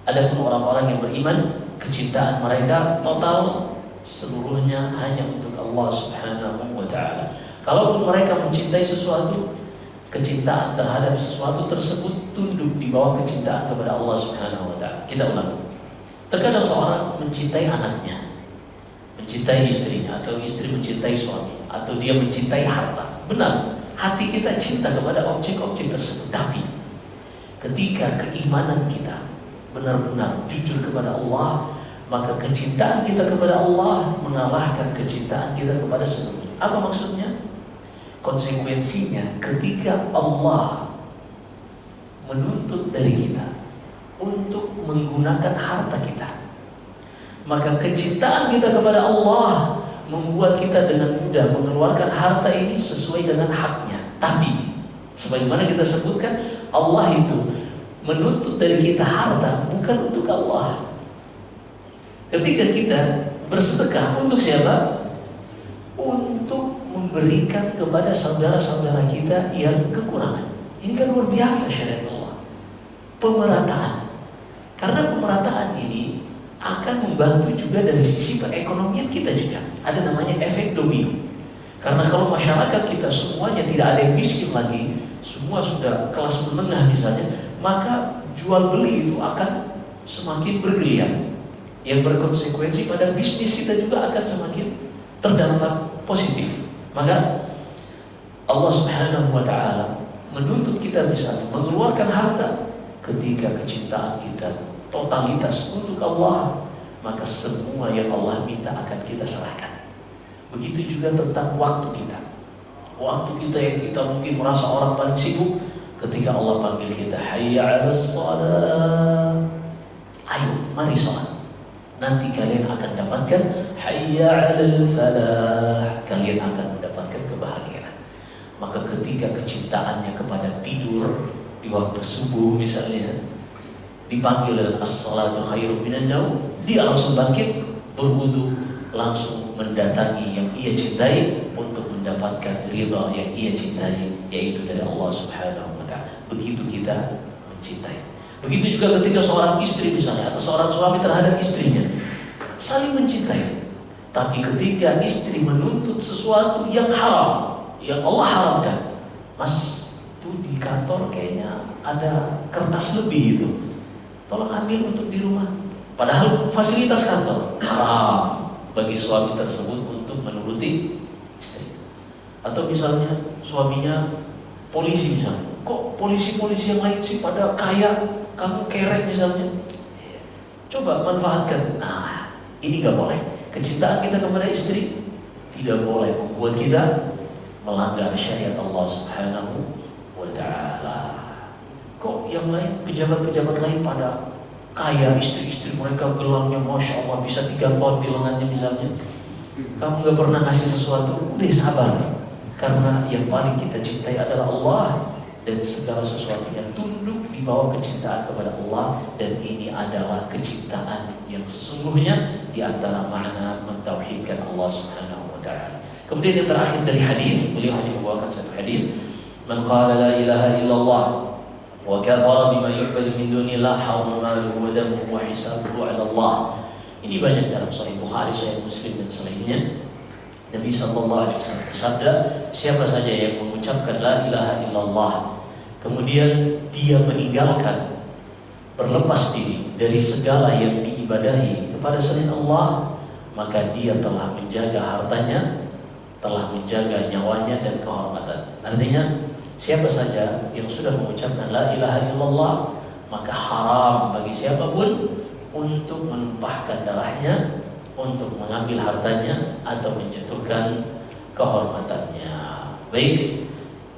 Adapun orang-orang yang beriman, kecintaan mereka total seluruhnya hanya untuk Allah Subhanahu wa taala. Kalaupun mereka mencintai sesuatu, kecintaan terhadap sesuatu tersebut tunduk di bawah kecintaan kepada Allah Subhanahu wa taala. Kita ulang. Terkadang seorang mencintai anaknya, mencintai istrinya, atau istri mencintai suami, atau dia mencintai harta. Benar, hati kita cinta kepada objek-objek tersebut. Tapi ketika keimanan kita benar-benar jujur kepada Allah, maka kecintaan kita kepada Allah mengalahkan kecintaan kita kepada seluruhnya. Apa maksudnya? Konsekuensinya ketika Allah menuntut dari kita untuk menggunakan harta kita, maka kecintaan kita kepada Allah membuat kita dengan mudah mengeluarkan harta ini sesuai dengan haknya. Tapi sebagaimana kita sebutkan, Allah itu menuntut dari kita harta bukan untuk Allah. Ketika kita bersedekah untuk siapa? Untuk memberikan kepada saudara-saudara kita yang kekurangan. Ini kan luar biasa syariat Allah. Pemerataan. Karena pemerataan ini akan membantu juga dari sisi perekonomian kita juga. Ada namanya efek domino. Karena kalau masyarakat kita semuanya tidak ada yang miskin lagi, semua sudah kelas menengah misalnya, maka jual beli itu akan semakin bergeliat, yang berkonsekuensi pada bisnis kita juga akan semakin terdampak positif. Maka Allah Subhanahu wa taala menuntut kita misalnya mengeluarkan harta ketika kecintaan kita totalitas untuk Allah, maka semua yang Allah minta akan kita serahkan. Begitu juga tentang waktu kita. Waktu kita yang kita mungkin merasa orang paling sibuk, ketika Allah panggil kita, hayya 'alas shalah, ayo mari salat. Nanti kalian akan dapatkan hayya 'alal falah, kalian akan mendapatkan kebahagiaan. Maka ketika kecintaannya kepada tidur di waktu subuh misalnya, dipanggil dengan as-salatu khairum minan naum, dia langsung bangkit, berwudu, langsung mendatangi yang ia cintai untuk mendapatkan ridha yang ia cintai, yaitu dari Allah Subhanahu wa taala. Begitu kita mencintai. Begitu juga ketika seorang istri misalnya, atau seorang suami terhadap istrinya, saling mencintai. Tapi ketika istri menuntut sesuatu yang haram, yang Allah haramkan, mas, itu di kantor kayaknya ada kertas lebih itu, tolong ambil untuk di rumah. Padahal fasilitas kantor haram bagi suami tersebut untuk menuruti istri. Atau misalnya suaminya polisi misalnya, kok polisi-polisi yang lain sih pada kaya, kamu kerek misalnya. Coba manfaatkan. Nah, ini gak boleh. Kecintaan kita kepada istri tidak boleh membuat kita melanggar syariat Allah Subhanahu wa ta'ala. Kok yang lain, pejabat-pejabat lain pada kaya, istri-istri mereka gelangnya Masya Allah bisa 3 ton di lengannya misalnya. Kamu gak pernah ngasih sesuatu, udah sabar. Karena yang paling kita cintai adalah Allah, dan segala sesuatu yang tunduk di bawah kecintaan kepada Allah. Dan ini adalah kecintaan yang sesungguhnya di antara makna mentauhidkan Allah Subhanahu wa ta'ala. Kemudian yang terakhir dari hadis, beliau hanya membawakan satu hadis, man qala la ilaha illallah wa kafara bima yu'badu min dunillah harama maluhu wa damuhu wa hisabuhu 'ala Allah. Ini banyak dalam Sahih Bukhari, Sahih Muslim dan selainnya. Nabi sallallahu alaihi wasallam bersabda, siapa saja yang mengucapkan la ilaha illallah kemudian dia meninggalkan berlepas diri dari segala yang diibadahi kepada selain Allah, maka dia telah menjaga hartanya, telah menjaga nyawanya dan kehormatan. Artinya, siapa saja yang sudah mengucapkan la ilaha illallah, maka haram bagi siapapun untuk menumpahkan darahnya, untuk mengambil hartanya atau menjatuhkan kehormatannya. Baik,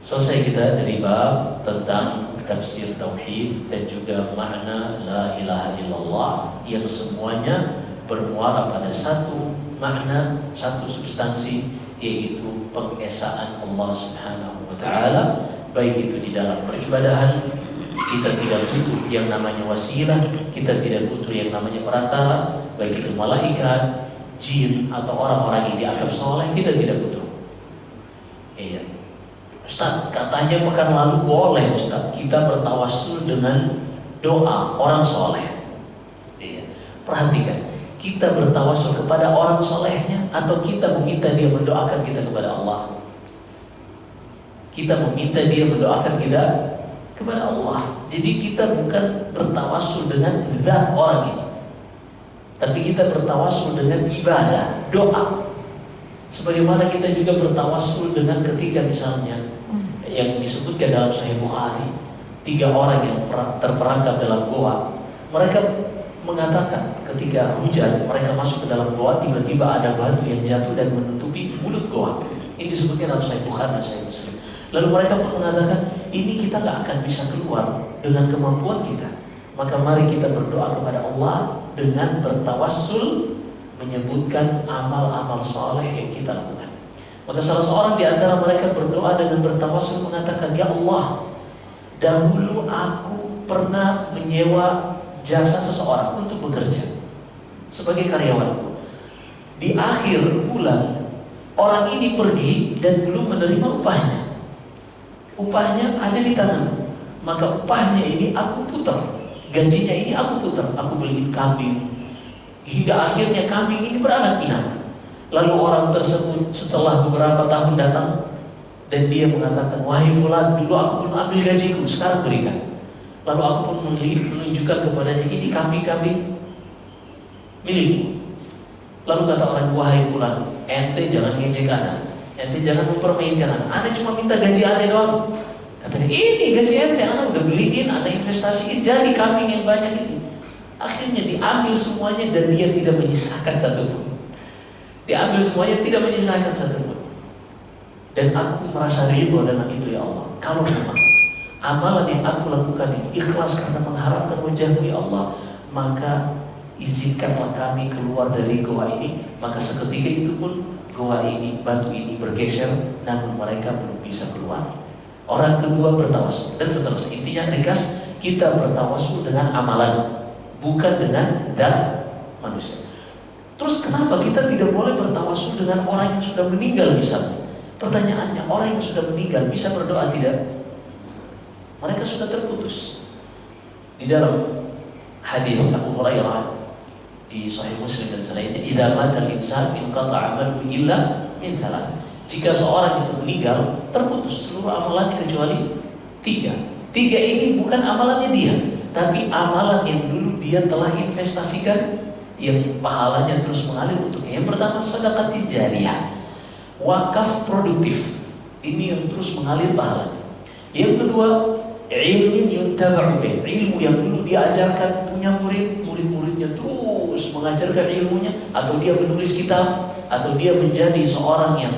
selesai kita dari bab tentang tafsir tauhid dan juga makna la ilaha illallah yang semuanya bermuara pada satu makna, satu substansi, yaitu pengesaan Allah Subhanahu wa taala. Baik itu di dalam peribadahan, kita tidak butuh yang namanya wasilah, kita tidak butuh yang namanya perantara, baik itu malaikat, jin atau orang-orang yang dianggap soleh, kita tidak butuh. Iya. Ustaz, katanya pekan lalu boleh Ustaz kita bertawassul dengan doa orang soleh. Iya. Perhatikan, kita bertawassul kepada orang solehnya atau kita meminta dia mendoakan kita kepada Allah? Kita meminta dia mendoakan kita kepada Allah. Jadi kita bukan bertawassul dengan zat orang ini, tapi kita bertawassul dengan ibadah, doa. Sebagaimana kita juga bertawassul dengan ketika misalnya yang disebutkan dalam Sahih Bukhari, 3 orang yang terperangkap dalam goa. Mereka mengatakan ketika hujan mereka masuk ke dalam goa, tiba-tiba ada batu yang jatuh dan menutupi mulut goa. Ini disebutkan dalam Sahih Bukhari dan Sahih Muslim. Lalu mereka pun mengatakan, ini kita gak akan bisa keluar dengan kemampuan kita. Maka mari kita berdoa kepada Allah dengan bertawassul, menyebutkan amal-amal soleh yang kita lakukan. Maka salah seorang di antara mereka berdoa dengan bertawassul mengatakan, ya Allah, dahulu aku pernah menyewa jasa seseorang untuk bekerja sebagai karyawanku. Di akhir bulan orang ini pergi dan belum menerima upahnya. Upahnya ada di tanganku, maka upahnya ini aku putar, gajinya ini aku putar, aku beliin kambing, hingga akhirnya kambing ini beranak pinak. Lalu orang tersebut setelah beberapa tahun datang dan dia mengatakan, wahai fulan, dulu aku belum ambil gajiku, sekarang berikan. Lalu aku pun menunjukkan kepadanya, ini kambing-kambing milikku. Lalu kata orang, wahai fulan, ente jangan ngejek anak, ente jangan mempermainkan anak, ane cuma minta gaji ane doang. Katanya, ini gaji ente, anak udah beliin, anak investasiin jadi kambing yang banyak ini. Akhirnya diambil semuanya dan dia tidak menyisakan satupun. Diambil semuanya, tidak menyisakan satupun. Dan aku merasa ridho dengan itu, ya Allah. Kalau memang amalan yang aku lakukan ini ikhlas karena mengharapkan wajah-Mu, ya Allah, maka izinkanlah kami keluar dari goa ini. Maka seketika itu pun goa ini, batu ini bergeser, namun mereka belum bisa keluar. Orang kedua bertawassul dan seterusnya. Intinya ringkas, kita bertawassul dengan amalan, bukan dengan zat manusia. Terus kenapa kita tidak boleh bertawassul dengan orang yang sudah meninggal misalnya? Pertanyaannya, orang yang sudah meninggal bisa berdoa tidak? Mereka sudah terputus. Di dalam hadis Abu Hurairah di Sahih Muslim dan selainnya, idza mata al-insan inqata'a amaluhu illa min thalath. Jika seorang itu meninggal, terputus seluruh amalannya kecuali 3. 3 ini bukan amalannya dia, tapi amalan yang dulu dia telah investasikan, yang pahalanya terus mengalir untuknya. Yang pertama, sedekah jariyah, wakaf produktif, ini yang terus mengalir pahalanya. Yang kedua, ilmu yuntafa'u bih, ilmu yang dulu dia ajarkan, punya murid-muridnya terus mengajarkan ilmunya, atau dia menulis kitab, atau dia menjadi seorang yang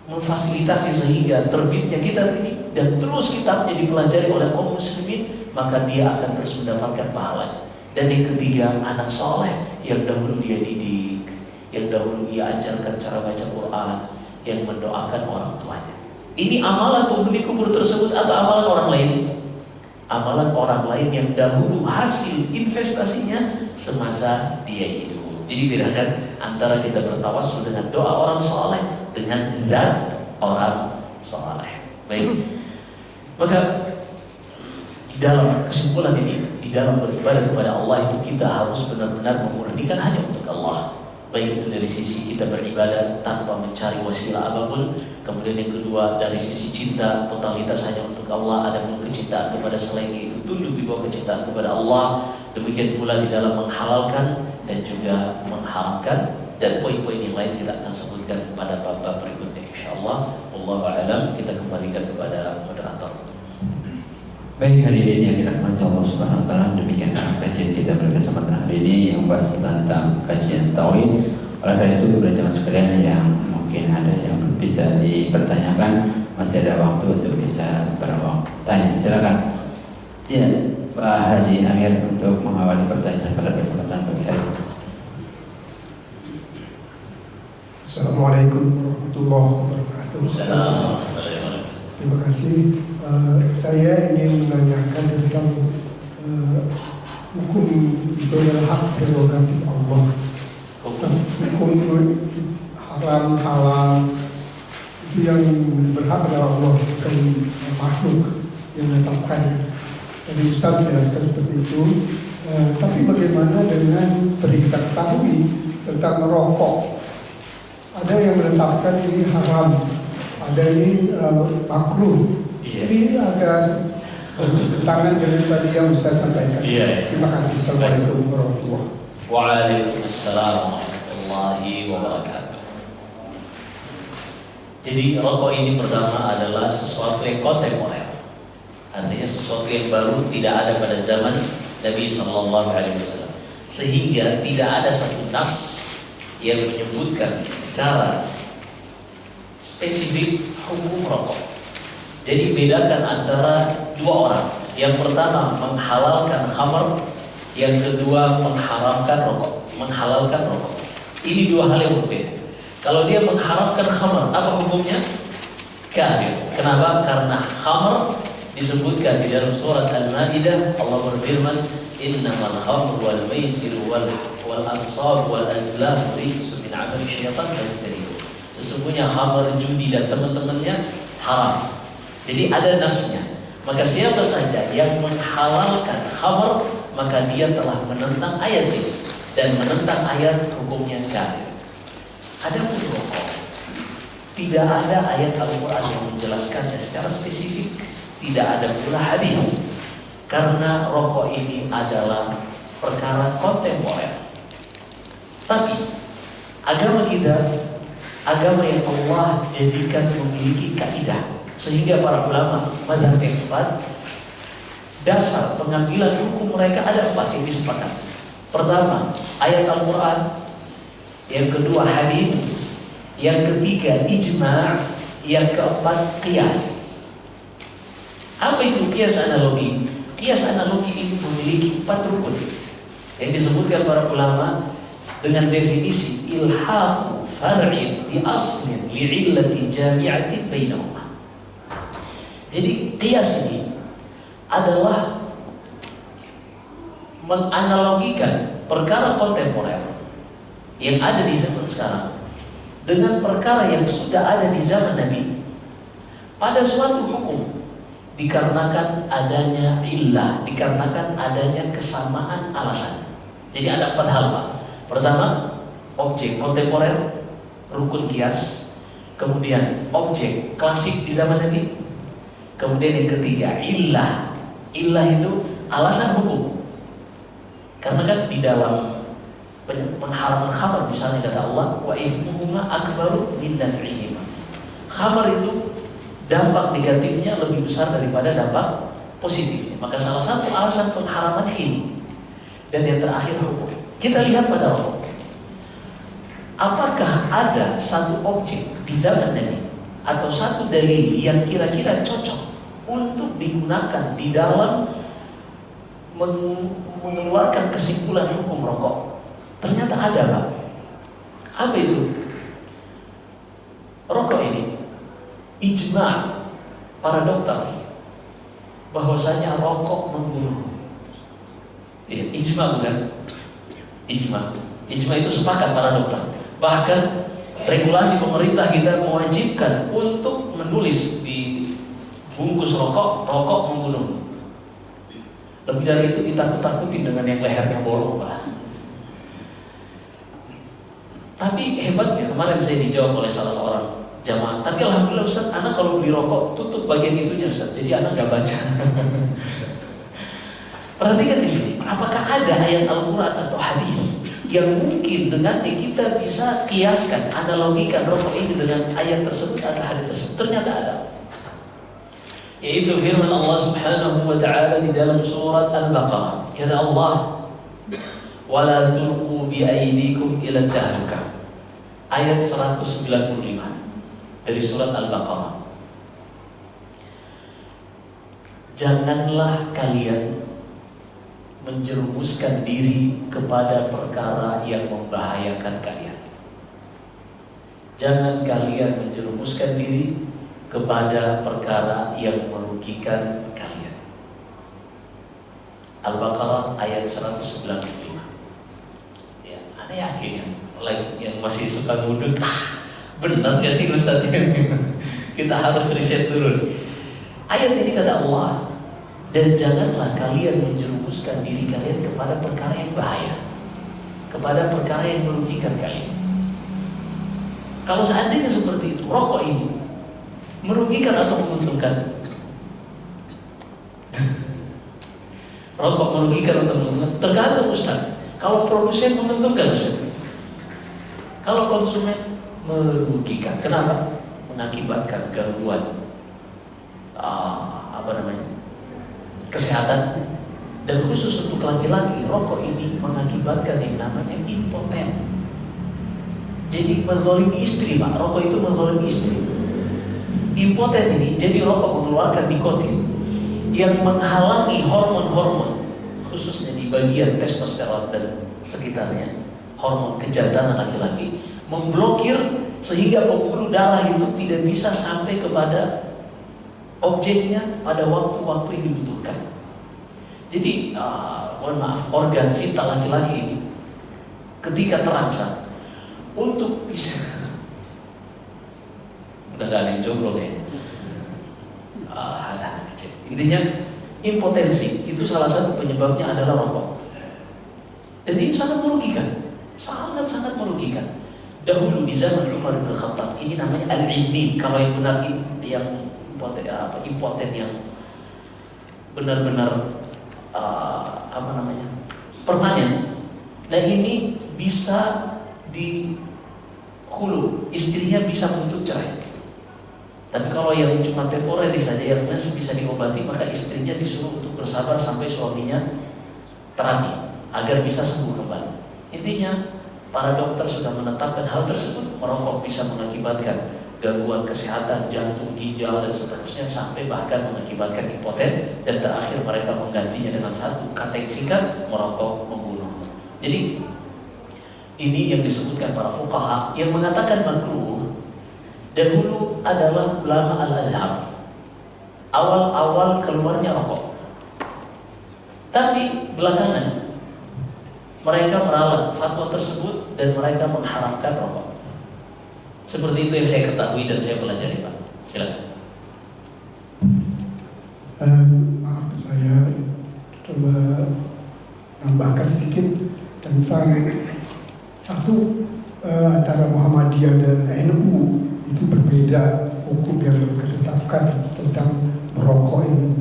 memfasilitasi sehingga terbitnya kitab ini dan terus kitabnya dipelajari oleh kaum muslimin, maka dia akan terus mendapatkan pahalanya. Dan yang ketiga, anak soleh yang dahulu dia didik, yang dahulu ia ajarkan cara baca Quran, yang mendoakan orang tuanya. Ini amalan penghuni kubur tersebut atau amalan orang lain? Amalan orang lain yang dahulu hasil investasinya semasa dia hidup. Jadi bedakan antara kita bertawassul dengan doa orang soleh dengan zat orang soleh. Baik. Maka di dalam kesimpulan ini, di dalam beribadah kepada Allah itu kita harus benar-benar memurnikan hanya untuk Allah. Baik itu dari sisi kita beribadah tanpa mencari wasilah apapun, Kemudian yang kedua, dari sisi cinta, totalitas hanya untuk Allah. Ada pun kecintaan kepada selain itu tunduk di bawah kecintaan kepada Allah. Demikian pula di dalam menghalalkan dan juga mengharamkan, dan poin-poin yang lain kita akan sebutkan pada bab-bab berikutnya insyaallah. Wallahu a'lam. Kita kembalikan kepada moderator. Baik hadirin yang dirahmati Allah Subhanahu wa taala, demikian kajian kita pada kesempatan hari ini yang membahas tentang kajian tauhid. Oleh karena itu kepada jemaah sekalian yang mungkin ada yang bisa dipertanyakan, masih ada waktu untuk bisa bertanya. Silakan. Ya, Pak Haji Amir untuk mengawali pertanyaan pada kesempatan pagi hari ini. Assalamualaikum warahmatullahi wabarakatuh. Assalamualaikum. Terima kasih. Saya ingin menanyakan tentang hukum itu adalah hak prerogatif Allah. Hukum haram halal itu yang berhak adalah Allah, bukan makhluk yang menetapkannya. Jadi Ustaz menjelaskan seperti itu. Tapi bagaimana dengan diketahui tentang merokok? Ada yang menetapkan ini haram, ada ini makruh. Ini agak bertentangan dengan tadi yang Ustaz sampaikan. Terima kasih. Assalamualaikum warahmatullahi wabarakatuh. Waalaikumsalam warahmatullahi wabarakatuh. Jadi rokok ini pertama adalah sesuatu yang kontemporer. Artinya sesuatu yang baru, tidak ada pada zaman Nabi SAW. Sehingga tidak ada satu nas yang menyebutkan secara spesifik hukum rokok. Jadi bedakan antara dua orang. Yang pertama menghalalkan khamar, yang kedua mengharamkan rokok, menghalalkan rokok. Ini dua hal yang berbeda. Kalau dia mengharamkan khamar, apa hukumnya? Kafir. Kenapa? Karena khamar disebutkan di dalam surat Al-Maidah, Allah berfirman, "Innamal khamru wal maisiru wal ansab wal azlam rijsun min 'amali syaitan fajtanibuh." Sesungguhnya khamar, judi dan teman-temannya haram. Jadi ada nasnya. Maka siapa saja yang menghalalkan khamar, maka dia telah menentang ayat ini, dan menentang ayat hukumnya kafir. Adapun rokok, tidak ada ayat Al-Quran yang menjelaskannya secara spesifik, tidak ada pula hadis, karena rokok ini adalah perkara kontemporer. Tapi agama kita, agama yang Allah jadikan memiliki kaidah, sehingga para ulama mazhab yang empat, dasar pengambilan hukum mereka ada 4 yang disepakati. Pertama, ayat Al-Quran. Yang kedua, hadis. Yang ketiga, ijma'. Yang keempat, qiyas. Apa itu qiyas analogi? Qiyas analogi ini memiliki 4 rukun yang disebutkan para ulama dengan definisi ilhaqu far'in bi aslin li'illati jami'atin bainahuma. Jadi qiyas ini adalah menganalogikan perkara kontemporer yang ada di zaman sekarang dengan perkara yang sudah ada di zaman Nabi pada suatu hukum, dikarenakan adanya illah, dikarenakan adanya kesamaan alasan. Jadi ada 4 hal, Pak. Pertama, objek kontemporer, rukun qiyas. Kemudian objek klasik di zaman Nabi. Kemudian yang ketiga, illah. Illah itu alasan hukum. Karena kan di dalam pengharaman khamar misalnya kata Allah, wa ismuhuma akbaru min naf'ihima. Khamar itu dampak negatifnya lebih besar daripada dampak positifnya. Maka salah satu alasan pengharaman ini. Dan yang terakhir hukum. Kita lihat pada rokok. Apakah ada satu objek di zaman Nabi atau satu dalil yang kira-kira cocok untuk digunakan di dalam mengeluarkan kesimpulan hukum rokok? Ternyata ada, Pak. Apa itu? Rokok ini ijma' para dokter bahwasanya rokok membunuh. Ya, ijma' bukan? Ijma' itu sepakat para dokter. Bahkan regulasi pemerintah kita mewajibkan untuk menulis di bungkus rokok membunuh. Lebih dari itu ditakut-takutin dengan yang lehernya bolong, Pak. Tapi hebatnya kemarin saya dijawab oleh salah seorang jamaah. Tapi alhamdulillah Ustaz, anak kalau beli rokok tutup bagian itunya Ustaz, jadi anak nggak baca. Perhatikan di sini, apakah ada ayat Al-Quran atau hadis yang mungkin dengannya kita bisa kiaskan, analogikan rokok ini dengan ayat tersebut atau hadis tersebut? Ternyata ada. Yaitu firman Allah Subhanahu wa taala di dalam surat Al-Baqarah. Kata Allah, "Wala tulqu bi aydikum ila tahlukah." Ayat 195 dari surat Al-Baqarah. Janganlah kalian menjerumuskan diri kepada perkara yang membahayakan kalian. Jangan kalian menjerumuskan diri kepada perkara yang merugikan kalian. Al-Baqarah ayat 195. Ya, Anda yakin yang masih suka ngudut, benar gak sih Ustaz? Kita harus riset dulu. Ayat ini kata Allah, dan janganlah kalian menjerumuskan diri kalian kepada perkara yang bahaya, kepada perkara yang merugikan kalian. Kalau seandainya seperti itu, rokok ini merugikan atau menguntungkan? Rokok merugikan atau menguntungkan? Tergantung Ustaz. Kalau produsen menguntungkan Ustaz, kalau konsumen merugikan. Kenapa? Mengakibatkan gangguan kesehatan, dan khusus untuk laki-laki rokok ini mengakibatkan yang namanya impoten. Jadi menzalimi istri, Pak. Rokok itu menzalimi istri. Impoten ini jadi rokok mengeluarkan nikotin yang menghalangi hormon-hormon, khususnya di bagian testosteron dan sekitarnya, hormon kejantanan laki-laki, memblokir sehingga pembuluh darah itu tidak bisa sampai kepada objeknya pada waktu-waktu yang dibutuhkan. Jadi, mohon maaf, organ vital laki-laki ini ketika terangsang untuk bisa, udah gak ada yang jomblo ya. Intinya impotensi itu salah satu penyebabnya adalah rokok. Dan ini sangat merugikan, sangat-sangat merugikan. Dahulu di zaman Umar bin Khattab, ini namanya al-ilmi. Kalau yang benar yang impoten yang benar-benar permanen. Nah ini bisa dihulu, istrinya bisa menuntut cerai. Tapi kalau yang cuma temporer saja, yang bisa diobati, maka istrinya disuruh untuk bersabar sampai suaminya terapi agar bisa sembuh kembali. Intinya para dokter sudah menetapkan hal tersebut. Merokok bisa mengakibatkan gangguan kesehatan jantung, ginjal dan seterusnya, sampai bahkan mengakibatkan impoten, dan terakhir mereka menggantinya dengan satu kata yang singkat, merokok membunuh. Jadi ini yang disebutkan para fuqaha yang mengatakan makruh. Dahulu adalah ulama Al-Azhar, awal-awal keluarnya rokok. Tapi belakangan mereka meralat fatwa tersebut dan mereka mengharamkan rokok. Seperti itu yang saya ketahui dan saya pelajari, Pak. Silakan. Maaf, saya coba nambahkan sedikit tentang satu, antara Muhammadiyah dan NU itu berbeda hukum yang mereka tetapkan tentang merokok ini.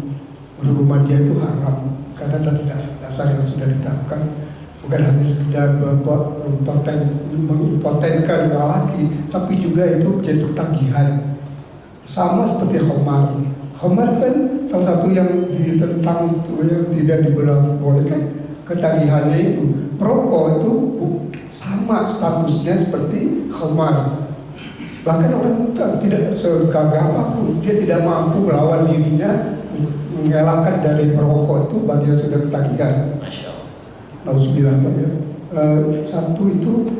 Menurut Muhammadiyah itu haram karena tadi dasar yang sudah ditetapkan. Bukan hanya sekedar mengimpotenkan lelaki, tapi juga itu menjadi tagihan. Sama seperti khamar. Khamar kan salah satu yang ditentang itu, yang tidak dibolehkan, ketagihannya itu. Perokok itu sama statusnya seperti khamar. Bahkan orang tidak segagah apapun, dia tidak mampu melawan dirinya, mengelakkan dari perokok itu bagi yang sudah ketagihan. Nauzubillah ya. Satu itu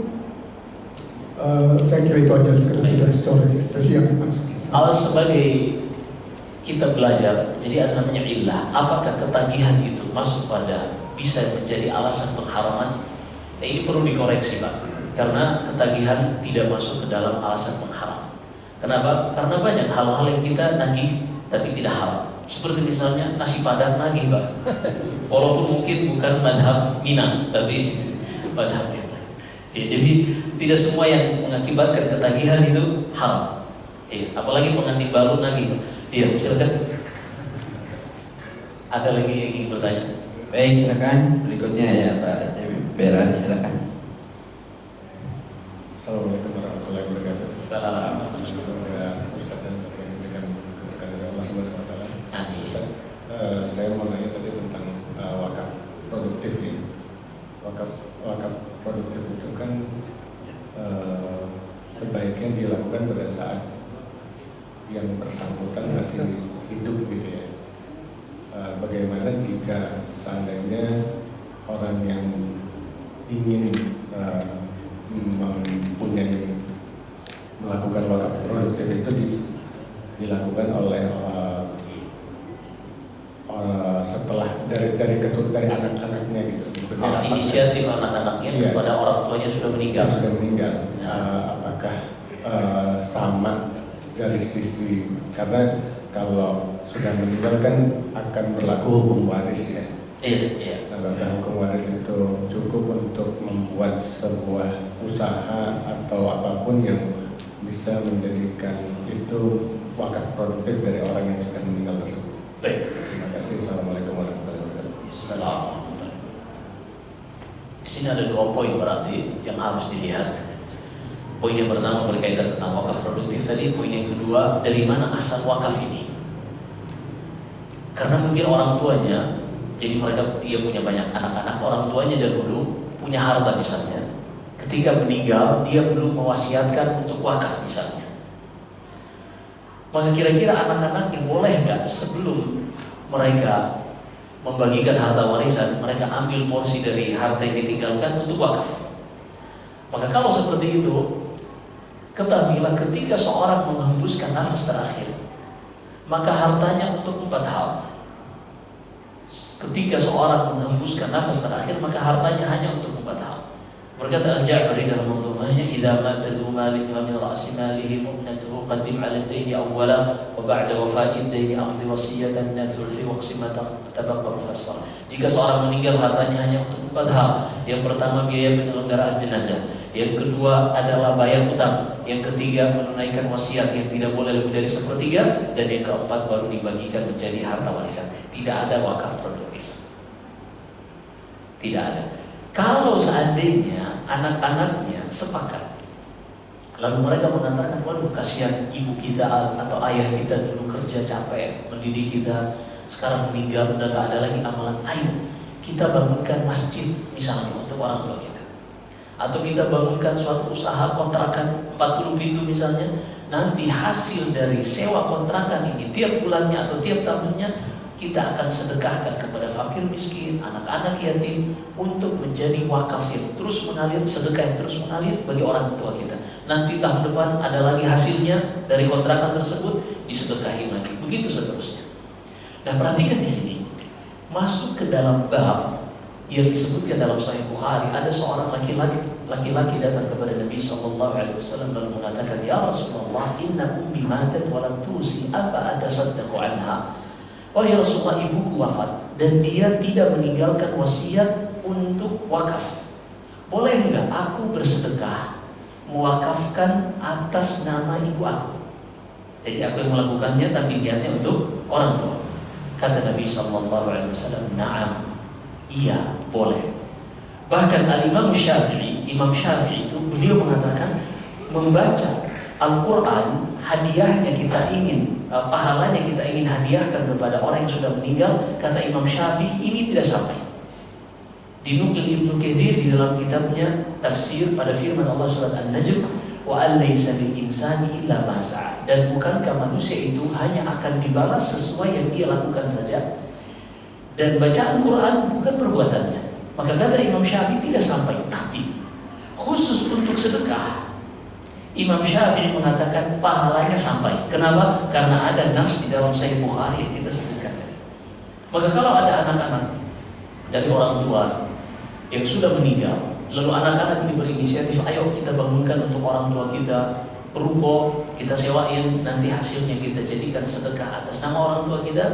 saya kira itu aja, sudah sore. Siap. Sebagai kita belajar, jadi ada namanya illah. Apakah ketagihan itu masuk pada bisa menjadi alasan pengharaman? Ini perlu dikoreksi, Pak. Karena ketagihan tidak masuk ke dalam alasan pengharam. Kenapa? Karena banyak hal-hal yang kita nagih tapi tidak haram. Seperti misalnya nasi padang nagih, Pak. Walaupun mungkin bukan madhab Minang, tapi madhab yang lain. Ya, jadi tidak semua yang mengakibatkan ketagihan itu haram. Apalagi pengantin baru lagi. Iya, silakan. Ada lagi yang ingin bertanya? Baik, silakan. Berikutnya ya Pak Beran, silakan. Assalamualaikum warahmatullahi wabarakatuh. Assalamualaikum. Semoga Ustaz dan Bapak memberikan keberkahan dari Allah Subhanahu wa taala. Amin. Ustaz, saya mau nanya tadi tentang wakaf produktif ya. Wakaf produktif itu kan sebaiknya dilakukan pada saat yang bersangkutan masih hidup gitu ya. Bagaimana jika seandainya orang yang ingin mempunyai melakukan wakaf produktif itu dilakukan oleh setelah dari anak-anaknya gitu. Maksudnya Inisiatif anak-anaknya kepada orang tuanya sudah meninggal. Apakah sama dari sisi, karena kalau sudah meninggal kan akan berlaku hukum waris ya. Iya. Apakah hukum waris itu cukup untuk membuat sebuah usaha atau apapun yang bisa menjadikan itu wakaf produktif dari orang yang sudah meninggal tersebut? Baik. Terima kasih. Assalamualaikum warahmatullahi wabarakatuh. Assalamualaikum. Di sini ada 2 poin berarti yang harus dilihat. Poin yang pertama berkaitan tentang wakaf produktif tadi. Poin yang kedua, dari mana asal wakaf ini? Karena mungkin orang tuanya, jadi dia punya banyak anak-anak, orang tuanya dahulu punya harta misalnya. Ketika meninggal, dia belum mewasiatkan untuk wakaf misalnya. Maka kira-kira anak-anak yang boleh nggak sebelum mereka membagikan harta warisan, mereka ambil porsi dari harta yang ditinggalkan untuk wakaf? Maka kalau seperti itu, ketahuilah ketika seorang menghembuskan nafas terakhir, maka hartanya untuk 4 hal. Ketika seorang menghembuskan nafas terakhir, maka hartanya hanya untuk 4 hal. Berkata Al-Ja'bari dalam manzumahnya, "Idza mata dzu malin fa min ra'si malihi mu'natuhu qaddim 'ala ad-daini awwala wa ba'da wafa'i ad-daini amdi wasiyatan min thuluthi waqsim ma tabaqqa mufassal." Jika seorang meninggal, hartanya hanya untuk 4 hal. Yang pertama biaya penyelenggaraan jenazah, yang kedua adalah bayar utang, yang ketiga menunaikan wasiat yang tidak boleh lebih dari 1/3, dan yang keempat baru dibagikan menjadi harta warisan. Tidak ada wakaf produktif. Tidak ada. Kalau seandainya anak-anaknya sepakat, lalu mereka mengatakan, waduh kasihan ibu kita atau ayah kita dulu kerja capek mendidik kita, sekarang meninggal, udah gak ada lagi amalan, ayo kita bangunkan masjid misalnya untuk orang tua kita, atau kita bangunkan suatu usaha kontrakan 40 pintu misalnya. Nanti hasil dari sewa kontrakan ini tiap bulannya atau tiap tahunnya kita akan sedekahkan kepada fakir miskin, anak-anak yatim, untuk menjadi wakaf yang terus mengalir, sedekah yang terus mengalir bagi orang tua kita. Nanti tahun depan ada lagi hasilnya dari kontrakan tersebut, disedekahin lagi, begitu seterusnya. Nah, perhatikan di sini, masuk ke dalam bab yang disebutkan dalam Sahih Bukhari, ada seorang laki-laki datang kepada Nabi SAW lalu mengatakan, "Ya Rasulullah, inna ummi matat wa lam tusi, afa atasaddaqu anha?" Wahai Rasulullah, ibuku wafat dan dia tidak meninggalkan wasiat untuk wakaf. Boleh enggak aku bersedekah mewakafkan atas nama ibu aku? Jadi aku yang melakukannya tapi niatnya untuk orang tua. Kata Nabi SAW, "Na'am, iya, boleh." Bahkan Imam Syafi'i itu beliau mengatakan, membaca Al-Quran, hadiahnya kita ingin, pahalanya kita ingin hadiahkan kepada orang yang sudah meninggal. Kata Imam Syafi'i, ini tidak sampai. Dinukil Ibnu Katsir di dalam kitabnya tafsir pada firman Allah surat An-Najm, wa alaysa lil insani illa ma sa'a, dan bukankah manusia itu hanya akan dibalas sesuai yang dia lakukan saja, dan bacaan Quran bukan perbuatannya. Maka kata Imam Syafi'i tidak sampai. Tapi khusus untuk sedekah, Imam Syafi'i mengatakan pahalanya sampai. Kenapa? Karena ada nas di dalam Sahih Bukhari yang kita sebutkan tadi. Maka kalau ada anak-anak dari orang tua yang sudah meninggal, lalu anak-anak ini berinisiatif, ayo kita bangunkan untuk orang tua kita ruko, kita sewain, nanti hasilnya kita jadikan sedekah atas nama orang tua kita,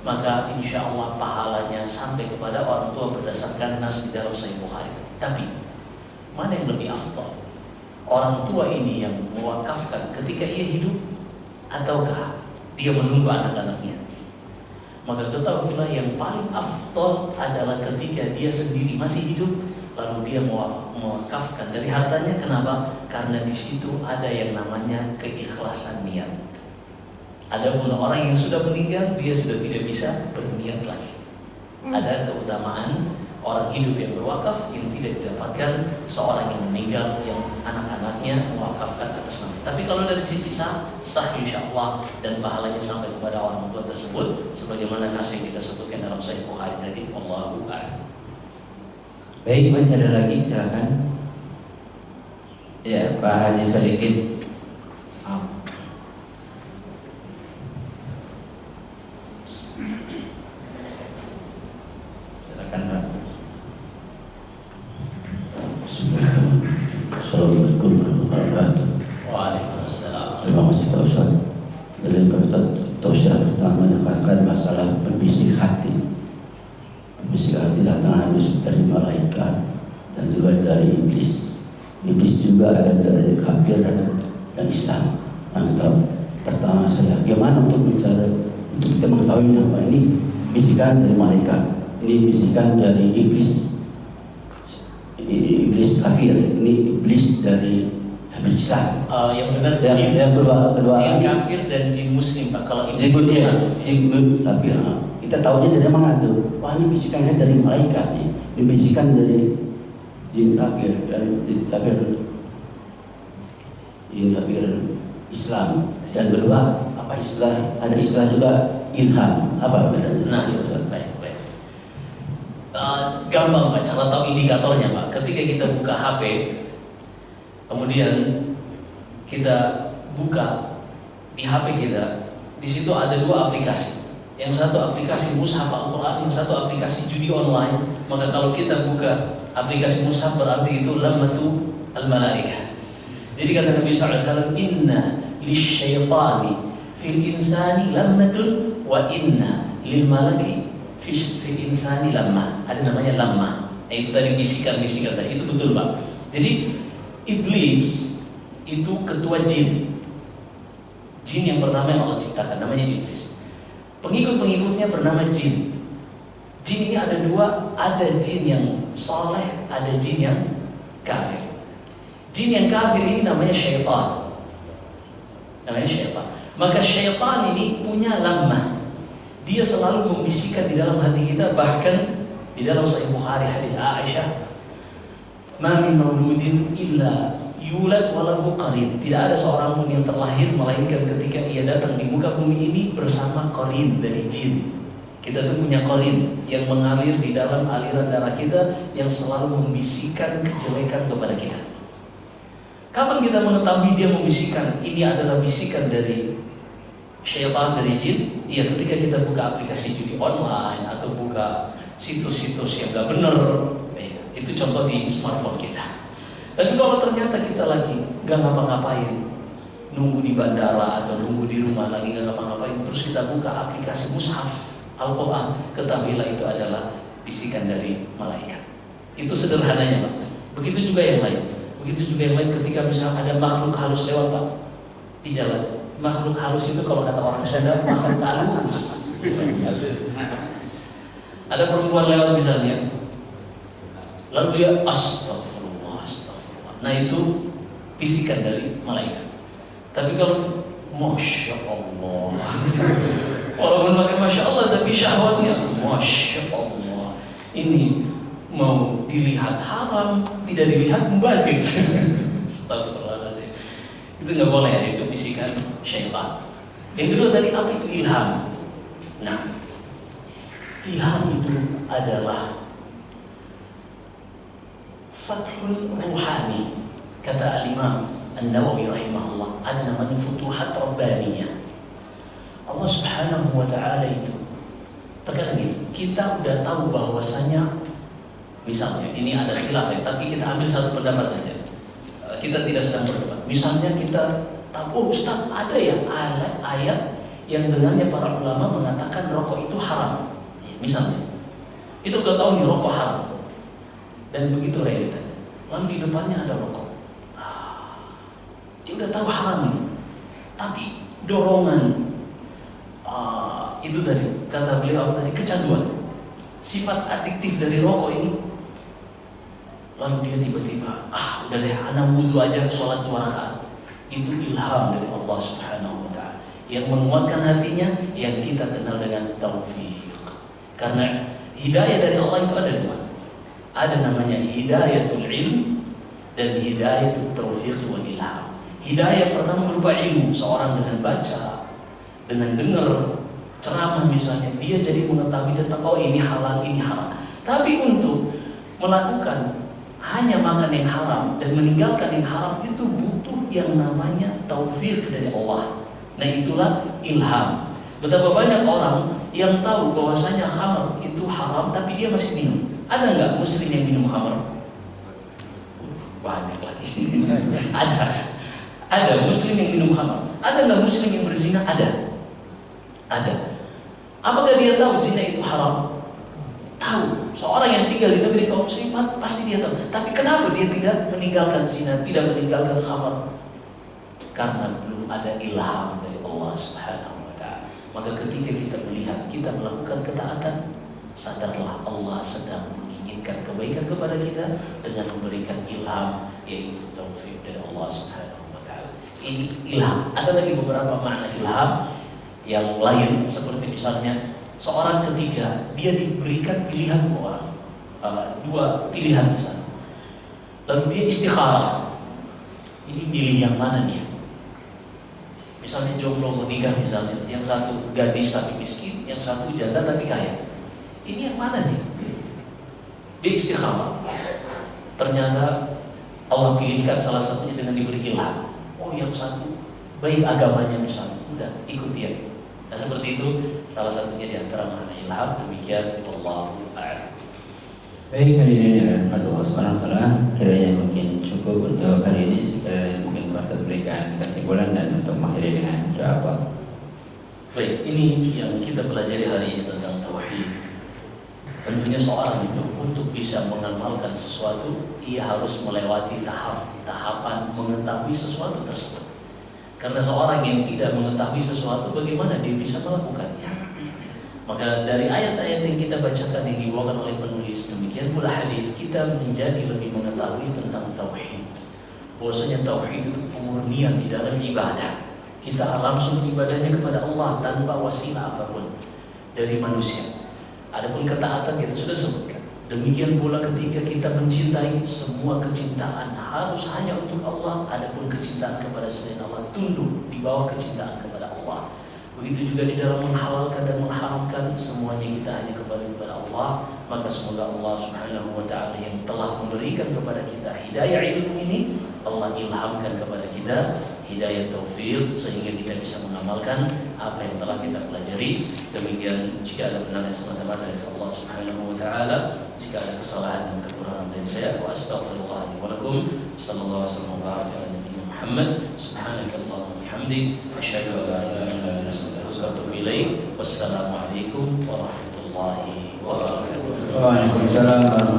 maka insya Allah pahalanya sampai kepada orang tua berdasarkan nas di dalam Sahih Bukhari. Tapi mana yang lebih afdal? Orang tua ini yang mewakafkan ketika ia hidup, ataukah dia menunggu anak-anaknya? Maka ketahuilah yang paling afdal adalah ketika dia sendiri masih hidup, lalu dia mewakafkan dari hartanya. Kenapa? Karena di situ ada yang namanya keikhlasan niat. Adapun orang yang sudah meninggal, dia sudah tidak bisa berniat lagi. Ada keutamaan orang hidup yang berwakaf yang tidak didapatkan seorang yang meninggal yang anak-anaknya mewakafkan atas nama. Tapi kalau dari sisi sah insya Allah, dan pahalanya sampai kepada orang tua tersebut, sebagaimana nas yang kita sebutkan dalam Sahih Bukhari tadi. Allahu a'lam. Baik, masih ada lagi, silakan. Ya, Pak Haji sedikit. Silakan, Pak. Assalamualaikum warahmatullahi wabarakatuh. Waalaikumsalam. Terima kasih Pak Ustaz. Dari tausiah pertama yang katakan masalah berbisik hati. Berbisik hati datang harus dari malaikat dan juga dari iblis. Iblis juga ada dari kafir dan Islam. Nah, pertama saya bagaimana untuk kita mengetahui apa ini bisikan dari malaikat, ini bisikan dari iblis kafir, ini iblis dari Islam. Yang benar yang kedua jin kafir dan jin muslim, Pak. Kalau iblis jin kafir, kita tahunya dari mana tuh? Wah, ini bisikannya dari malaikat nih. Ini bisikan dari jin kafir dan jin kafir Islam. Dan kedua, apa istilah? Ada istilah juga ilham. Apa bedanya? Nah, baik. Gampang Pak, cara tahu indikatornya Pak. Ketika kita buka HP, kemudian kita buka di HP kita, di situ ada dua aplikasi. Yang satu aplikasi Mushaf Al-Quran, yang satu aplikasi judi online. Maka kalau kita buka aplikasi Mushaf, berarti itu lammatu al-malaikah. Jadi kata Nabi SAW, inna lisyaitani fil insani lammatun wa inna lil malaki fil insani lammah. Ada namanya lammah. Itu tadi bisikan-bisikan tadi, itu betul Pak. Jadi iblis itu ketua jin. Jin yang pertama yang Allah ciptakan namanya iblis. Pengikut-pengikutnya bernama jin. Jin ini ada dua, ada jin yang soleh, ada jin yang kafir. Jin yang kafir ini namanya syaitan. Maka syaitan ini punya lammah. Dia selalu membisikkan di dalam hati kita. Bahkan di dalam Sahih Bukhari hadis Aisyah, "Ma min mauludin illa yulad wa lahu qarin." Tidak ada seorang pun yang terlahir melainkan ketika ia datang di muka bumi ini bersama qarin dari jin. Kita tuh punya qarin yang mengalir di dalam aliran darah kita, yang selalu membisikkan kejelekan kepada kita. Kapan kita mengetahui dia membisikkan? Ini adalah bisikan dari syaitan, dari jin. Ya, ketika kita buka aplikasi judi online atau buka situs-situs yang gak benar. Itu contoh di smartphone kita. Tapi kalau ternyata kita lagi gak ngapa-ngapain, nunggu di bandara atau nunggu di rumah lagi gak ngapa-ngapain, terus kita buka aplikasi Mushaf Al-Quran, ketahuilah itu adalah bisikan dari malaikat. Itu sederhananya Pak. Begitu juga yang lain. Ketika misalnya ada makhluk halus lewat Pak di jalan. Makhluk halus itu kalau kata orang Sunda makhluk halus. Ada perempuan lewat misalnya, lalu dia astagfirullah. Nah itu bisikan dari malaikat. Tapi kalau masya Allah, walaupun pakai masya Allah tapi syahwatnya masya Allah, ini mau dilihat haram, tidak dilihat mubazir. Astagfirullahaladzim. Itu nggak boleh ya, itu bisikan syaitan. Yang kedua tadi apa itu ilham? Nah, ilham itu adalah fathul ruhani. Kata Al-Imam An-Nawawi rahimahullah, ada namanya futuhat rabbaniyah. Allah Subhanahu wa ta'ala itu terkadang gini, kita udah tahu bahwasanya, misalnya ini ada khilaf ya, tapi kita ambil satu pendapat saja. Kita tidak sedang berdebat. Misalnya kita tahu, oh Ustaz, ada ya ayat yang dengannya para ulama mengatakan rokok itu haram. Misalnya, kita udah tahu nih rokok haram. Dan begitu realitanya. Lalu di depannya ada rokok. Dia udah tahu haram nih. Tapi dorongan, itu dari kata beliau tadi kecanduan, sifat adiktif dari rokok ini. Lalu dia tiba-tiba, udah deh, anak wudhu aja sholat 2 rakaat. Itu ilham dari Allah Subhanahu wa Ta'ala yang menguatkan hatinya, yang kita kenal dengan taufik. Karena hidayah dari Allah itu ada 2. Ada namanya hidayatul ilm dan hidayatul taufiq wal ilham. Hidayah pertama berupa ilmu, seorang dengan baca, dengan dengar ceramah misalnya, dia jadi mengetahui tentang ini halal, ini haram. Tapi untuk melakukan hanya makan yang haram dan meninggalkan yang haram itu butuh yang namanya taufik dari Allah. Nah itulah ilham. Betapa banyak orang yang tahu bahwasanya khamr itu haram tapi dia masih minum. Ada nggak muslim yang minum khamr? Banyak lagi. Ada muslim yang minum khamr. Ada nggak muslim yang berzina? Ada. Apakah dia tahu zina itu haram? Tahu. Seorang yang tinggal di negeri kaum muslimat pasti dia tahu. Tapi kenapa dia tidak meninggalkan zina, tidak meninggalkan khamr? Karena belum ada ilham dari Allah Subhanahu wa Ta'ala. Maka ketika kita melihat kita melakukan ketaatan, sadarlah Allah sedang menginginkan kebaikan kepada kita dengan memberikan ilham, yaitu taufik dari Allah Subhanahu wa Ta'ala. Ini ilham. Ada lagi beberapa makna ilham yang lain, seperti misalnya seorang ketiga dia diberikan pilihan orang, 2 pilihan misalnya, lalu dia istikharah, ini pilih yang mana nih? Misalnya jomblo menikah misalnya, yang satu gadis tapi miskin, yang satu janda tapi kaya. Ini yang mana nih? Dia istikharah. Ternyata Allah pilihkan salah satunya dengan diberi ilham. Oh yang satu baik agamanya misalnya, udah ikut dia. Nah seperti itu salah satunya di antara makna ilham. Demikian wallahu a'lam. Baik, hadirin yang dirahmati Allah Subhanahu wa Ta'ala, kiranya mungkin cukup untuk hari ini. Sekiranya mungkin Ustaz berikan kesimpulan dan untuk mengakhiri dengan doa. Baik, ini yang kita pelajari hari ini tentang tauhid. Tentunya seorang itu untuk bisa mengamalkan sesuatu, ia harus melewati tahapan mengetahui sesuatu tersebut. Karena seorang yang tidak mengetahui sesuatu, bagaimana dia bisa melakukannya? Maka dari ayat-ayat yang kita bacakan yang dibawakan oleh penulis, demikian pula hadis, kita menjadi lebih mengetahui tentang tauhid. Bahwasanya tauhid itu pemurnian di dalam ibadah. Kita langsung ibadahnya kepada Allah tanpa wasilah apapun dari manusia. Adapun ketaatan kita sudah sebutkan. Demikian pula ketika kita mencintai, semua kecintaan harus hanya untuk Allah. Adapun kecintaan kepada selain Allah tunduk di bawah kecintaan kepada Allah. Begitu juga di dalam menghalalkan dan mengharamkan, semuanya kita hanya kembali kepada Allah. Maka semoga Allah Subhanahu wa Ta'ala yang telah memberikan kepada kita hidayah ilmu ini, Allah ilhamkan kepada kita hidayah taufik sehingga kita bisa mengamalkan apa yang telah kita pelajari. Demikian, jika ada benar semata-mata dari Allah Subhanahu wa Ta'ala, jika ada kesalahan dan kekurangan dari saya, wa astaghfirullah wa lakum. Sallallahu alaihi wasallam wa baraka ala nabiyina Muhammad. Subhanakallahumma wa bihamdik, asyhadu an la ilaha illa anta astaghfiruka wa atubu ilaik. Wassalamu alaikum warahmatullahi wabarakatuh. Waalaikumsalam.